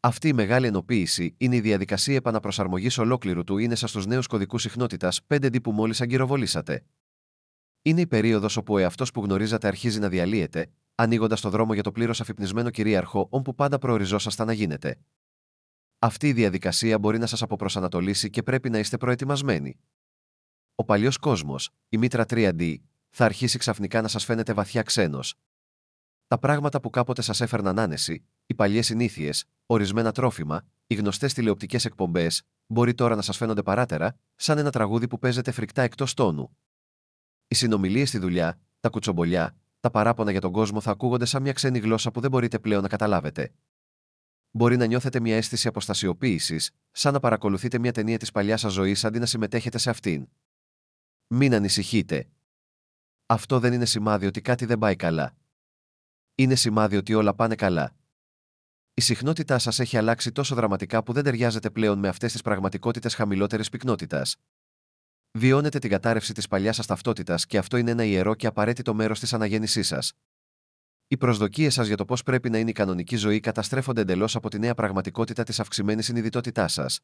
S1: Αυτή η μεγάλη ενοποίηση είναι η διαδικασία επαναπροσαρμογής ολόκληρου του είναι σας στους νέους κωδικούς συχνότητας 5D που μόλις αγκυροβολήσατε. Είναι η περίοδος όπου ο εαυτός που γνωρίζατε αρχίζει να διαλύεται, ανοίγοντας το δρόμο για το πλήρως αφυπνισμένο κυρίαρχο που πάντα προοριζόσασταν να γίνετε. Αυτή η διαδικασία μπορεί να σας αποπροσανατολίσει και πρέπει να είστε προετοιμασμένοι. Ο παλιός κόσμος, η μήτρα 3D, θα αρχίσει ξαφνικά να σας φαίνεται βαθιά ξένος. Τα πράγματα που κάποτε σας έφερναν άνεση, οι παλιές συνήθειες, ορισμένα τρόφιμα, οι γνωστές τηλεοπτικές εκπομπές, μπορεί τώρα να σας φαίνονται παράτερα, σαν ένα τραγούδι που παίζεται φρικτά εκτός τόνου. Οι συνομιλίες στη δουλειά, τα κουτσομπολιά, τα παράπονα για τον κόσμο θα ακούγονται σαν μια ξένη γλώσσα που δεν μπορείτε πλέον να καταλάβετε. Μπορεί να νιώθετε μια αίσθηση αποστασιοποίησης, σαν να παρακολουθείτε μια ταινία της παλιάς σας ζωής αντί να συμμετέχετε σε αυτήν. Μην ανησυχείτε. Αυτό δεν είναι σημάδι ότι κάτι δεν πάει καλά. Είναι σημάδι ότι όλα πάνε καλά. Η συχνότητά σας έχει αλλάξει τόσο δραματικά που δεν ταιριάζετε πλέον με αυτές τις πραγματικότητες χαμηλότερης πυκνότητας. Βιώνετε την κατάρρευση της παλιάς σας ταυτότητας και αυτό είναι ένα ιερό και απαραίτητο μέρος της αναγέννησής σας. Οι προσδοκίες σας για το πώς πρέπει να είναι η κανονική ζωή καταστρέφονται εντελώς από τη νέα πραγματικότητα της αυξημένης συνειδητότητάς σας.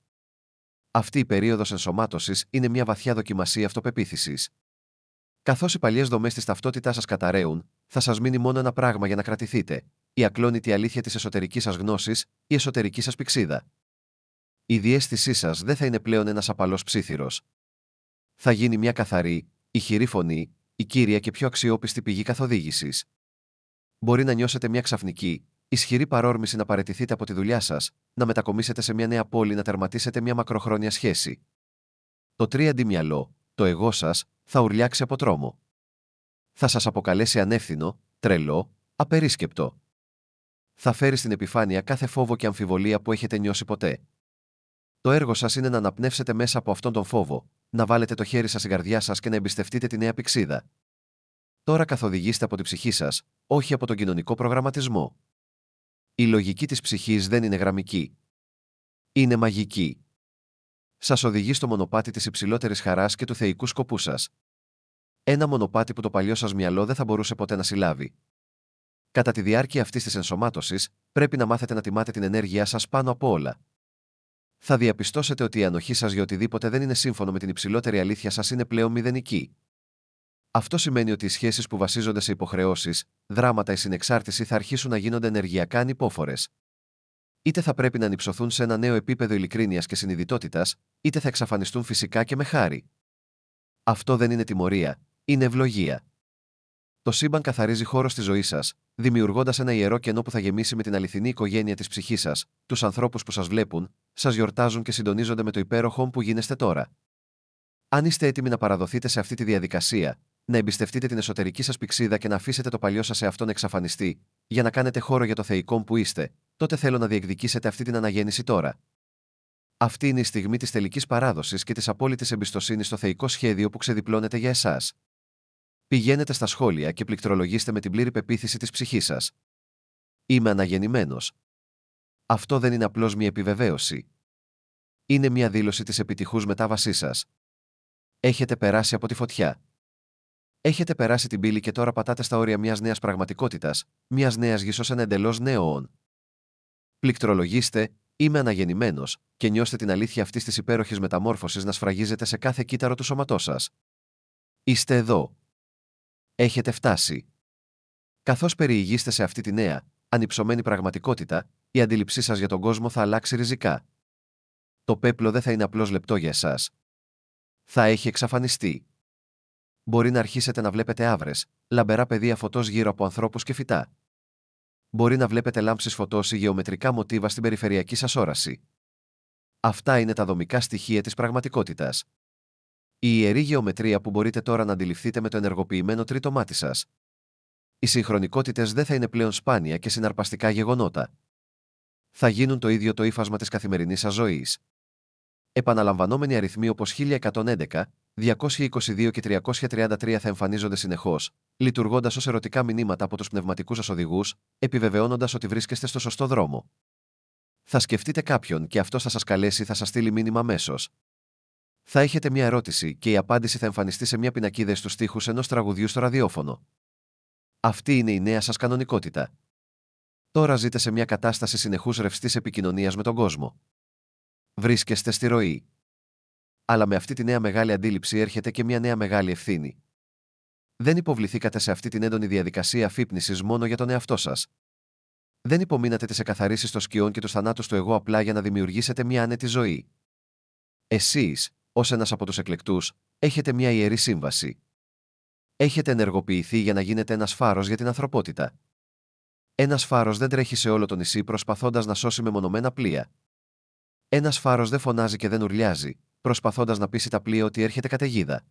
S1: Αυτή η περίοδος ενσωμάτωσης είναι μια βαθιά δοκιμασία αυτοπεποίθησης. Καθώς οι παλιές δομές της ταυτότητάς σας καταραίουν, θα σας μείνει μόνο ένα πράγμα για να κρατηθείτε: η ακλόνητη αλήθεια της εσωτερικής σας γνώσης, η εσωτερική σας πυξίδα. Η διαίσθησή σας δεν θα είναι πλέον ένας απαλός ψίθυρος. Θα γίνει μια καθαρή, ηχηρή φωνή, η κύρια και πιο αξιόπιστη πηγή καθοδήγησης. Μπορεί να νιώσετε μια ξαφνική, ισχυρή παρόρμηση να παραιτηθείτε από τη δουλειά σας, να μετακομίσετε σε μια νέα πόλη, να τερματίσετε μια μακροχρόνια σχέση. Το 3D μυαλό, το εγώ σας, θα ουρλιάξει από τρόμο. Θα σας αποκαλέσει ανεύθυνο, τρελό, απερίσκεπτο. Θα φέρει στην επιφάνεια κάθε φόβο και αμφιβολία που έχετε νιώσει ποτέ. Το έργο σας είναι να αναπνεύσετε μέσα από αυτόν τον φόβο, να βάλετε το χέρι σας στην καρδιά σας και να εμπιστευτείτε τη νέα πυξίδα. Τώρα καθοδηγήστε από τη ψυχή σας, όχι από τον κοινωνικό προγραμματισμό. Η λογική της ψυχής δεν είναι γραμμική. Είναι μαγική. Σας οδηγεί στο μονοπάτι της υψηλότερης χαράς και του θεϊκού σκοπού σας. Ένα μονοπάτι που το παλιό σας μυαλό δεν θα μπορούσε ποτέ να συλλάβει. Κατά τη διάρκεια αυτής της ενσωμάτωσης, πρέπει να μάθετε να τιμάτε την ενέργειά σας πάνω από όλα. Θα διαπιστώσετε ότι η ανοχή σας για οτιδήποτε δεν είναι σύμφωνο με την υψηλότερη αλήθεια σας είναι πλέον μηδενική. Αυτό σημαίνει ότι οι σχέσεις που βασίζονται σε υποχρεώσεις, δράματα ή συνεξάρτηση θα αρχίσουν να γίνονται ενεργειακά ανυπόφορες. Είτε θα πρέπει να ανυψωθούν σε ένα νέο επίπεδο ειλικρίνειας και συνειδητότητας, είτε θα εξαφανιστούν φυσικά και με χάρη. Αυτό δεν είναι τιμωρία, είναι ευλογία. Το σύμπαν καθαρίζει χώρο στη ζωή σας, δημιουργώντας ένα ιερό κενό που θα γεμίσει με την αληθινή οικογένεια της ψυχής σας, τους ανθρώπους που σας βλέπουν, σας γιορτάζουν και συντονίζονται με το υπέροχο που γίνεστε τώρα. Αν είστε έτοιμοι να παραδοθείτε σε αυτή τη διαδικασία, να εμπιστευτείτε την εσωτερική σας πυξίδα και να αφήσετε το παλιό σας εαυτό να εξαφανιστεί, για να κάνετε χώρο για το θεϊκό που είστε, τότε θέλω να διεκδικήσετε αυτή την αναγέννηση τώρα. Αυτή είναι η στιγμή της τελικής παράδοσης και της απόλυτης εμπιστοσύνης στο θεϊκό σχέδιο που ξεδιπλώνεται για εσάς. Πηγαίνετε στα σχόλια και πληκτρολογήστε με την πλήρη πεποίθηση της ψυχής σας. Είμαι αναγεννημένος. Αυτό δεν είναι απλώς μια επιβεβαίωση. Είναι μια δήλωση της επιτυχούς μετάβασής σας. Έχετε περάσει από τη φωτιά. Έχετε περάσει την πύλη και τώρα πατάτε στα όρια μιας νέας πραγματικότητας, μιας νέας γης ως ένα εντελώς νέο όν. Πληκτρολογήστε, είμαι αναγεννημένος, και νιώστε την αλήθεια αυτής της υπέροχης μεταμόρφωσης να σφραγίζεται σε κάθε κύτταρο του σώματός σας. Είστε εδώ. Έχετε φτάσει. Καθώς περιηγείστε σε αυτή τη νέα, ανυψωμένη πραγματικότητα, η αντίληψή σας για τον κόσμο θα αλλάξει ριζικά. Το πέπλο δεν θα είναι απλώς λεπτό για εσάς. Θα έχει εξαφανιστεί. Μπορεί να αρχίσετε να βλέπετε άβρες, λαμπερά πεδία φωτός γύρω από ανθρώπους και φυτά. Μπορεί να βλέπετε λάμψεις φωτός ή γεωμετρικά μοτίβα στην περιφερειακή σας όραση. Αυτά είναι τα δομικά στοιχεία της πραγματικότητας. Η ιερή γεωμετρία που μπορείτε τώρα να αντιληφθείτε με το ενεργοποιημένο τρίτο μάτι σας. Οι συγχρονικότητες δεν θα είναι πλέον σπάνια και συναρπαστικά γεγονότα. Θα γίνουν το ίδιο το ύφασμα της καθημερινής σας ζωής. Επαναλαμβανόμενοι αριθμοί όπως 1111, 222 και 333 θα εμφανίζονται συνεχώς, λειτουργώντας ως ερωτικά μηνύματα από τους πνευματικούς σας οδηγούς, επιβεβαιώνοντας ότι βρίσκεστε στο σωστό δρόμο. Θα σκεφτείτε κάποιον και αυτός θα σας καλέσει, θα σας στείλει μήνυμα αμέσως. Θα έχετε μια ερώτηση και η απάντηση θα εμφανιστεί σε μια πινακίδα στους στίχους ενός τραγουδιού στο ραδιόφωνο. Αυτή είναι η νέα σας κανονικότητα. Τώρα ζείτε σε μια κατάσταση συνεχούς ρευστής επικοινωνίας με τον κόσμο. Βρίσκεστε στη ροή. Αλλά με αυτή τη νέα μεγάλη αντίληψη έρχεται και μια νέα μεγάλη ευθύνη. Δεν υποβληθήκατε σε αυτή την έντονη διαδικασία αφύπνισης μόνο για τον εαυτό σας. Δεν υπομείνατε τις εκαθαρίσεις των σκιών και τους θανάτους του εγώ απλά για να δημιουργήσετε μια άνετη ζωή. Εσείς, ως ένας από τους εκλεκτούς, έχετε μια ιερή σύμβαση. Έχετε ενεργοποιηθεί για να γίνετε ένας φάρος για την ανθρωπότητα. Ένας φάρος δεν τρέχει σε όλο το νησί προσπαθώντας να σώσει μεμονωμένα πλοία. Ένας φάρος δεν φωνάζει και δεν ουρλιάζει, προσπαθώντας να πείσει τα πλοία ότι έρχεται καταιγίδα.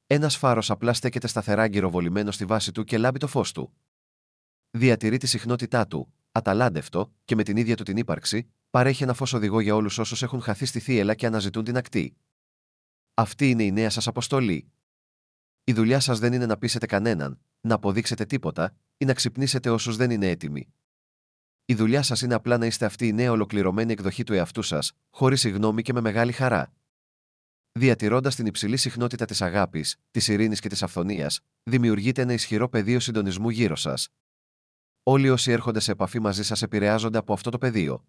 S1: Ένας φάρος απλά στέκεται σταθερά γυροβολημένο στη βάση του και λάμπει το φως του. Διατηρεί τη συχνότητά του, αταλάντευτο, και με την ίδια του την ύπαρξη, παρέχει ένα φως οδηγό για όλους όσους έχουν χαθεί στη θύελλα και αναζητούν την ακτή. Αυτή είναι η νέα σας αποστολή. Η δουλειά σας δεν είναι να πείσετε κανέναν, να αποδείξετε τίποτα ή να ξυπνήσετε όσους δεν είναι έτοιμοι. Η δουλειά σας είναι απλά να είστε αυτή η νέα ολοκληρωμένη εκδοχή του εαυτού σας, χωρίς συγγνώμη και με μεγάλη χαρά. Διατηρώντας την υψηλή συχνότητα της αγάπης, της ειρήνης και της αυθονίας, δημιουργείται ένα ισχυρό πεδίο συντονισμού γύρω σας. Όλοι όσοι έρχονται σε επαφή μαζί σας επηρεάζονται από αυτό το πεδίο.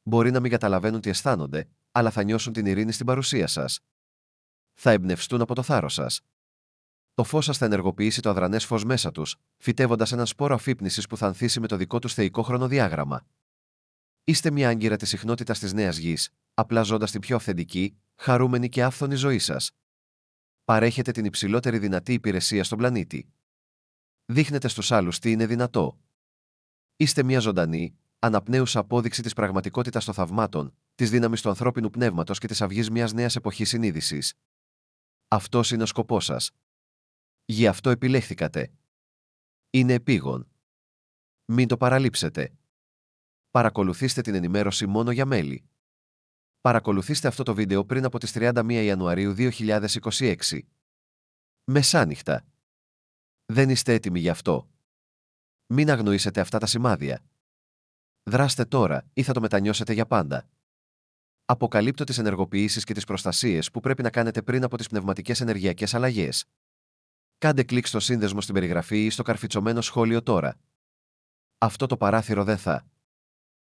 S1: Μπορεί να μην καταλαβαίνουν τι αισθάνονται, αλλά θα νιώσουν την ειρήνη στην παρουσία σας. Θα εμπνευστούν από το θάρρος σας. Το φως σας θα ενεργοποιήσει το αδρανές φως μέσα τους, φυτεύοντας έναν σπόρο αφύπνισης που θα ανθίσει με το δικό τους θεϊκό χρονοδιάγραμμα. Είστε μια άγκυρα της συχνότητας της νέας γης, απλά ζώντας την πιο αυθεντική, χαρούμενη και άφθονη ζωή σας. Παρέχετε την υψηλότερη δυνατή υπηρεσία στον πλανήτη. Δείχνετε στους άλλους τι είναι δυνατό. Είστε μια ζωντανή, αναπνέουσα απόδειξη της πραγματικότητας των θαυμάτων, της δύναμης του ανθρώπινου πνεύματος και της αυγής μιας νέας εποχής συνείδησης. Αυτός είναι ο σκοπός σας. Γι' αυτό επιλέχθηκατε. Είναι επίγον. Μην το παραλείψετε. Παρακολουθήστε την ενημέρωση μόνο για μέλη. Παρακολουθήστε αυτό το βίντεο πριν από τις 31 Ιανουαρίου 2026. Μεσάνυχτα. Δεν είστε έτοιμοι γι' αυτό. Μην αγνοήσετε αυτά τα σημάδια. Δράστε τώρα ή θα το μετανιώσετε για πάντα. Αποκαλύπτω τις ενεργοποιήσεις και τις προστασίες που πρέπει να κάνετε πριν από τις πνευματικές ενεργειακές αλλαγές. Κάντε κλικ στο σύνδεσμο στην περιγραφή ή στο καρφιτσωμένο σχόλιο τώρα. Αυτό το παράθυρο δεν θα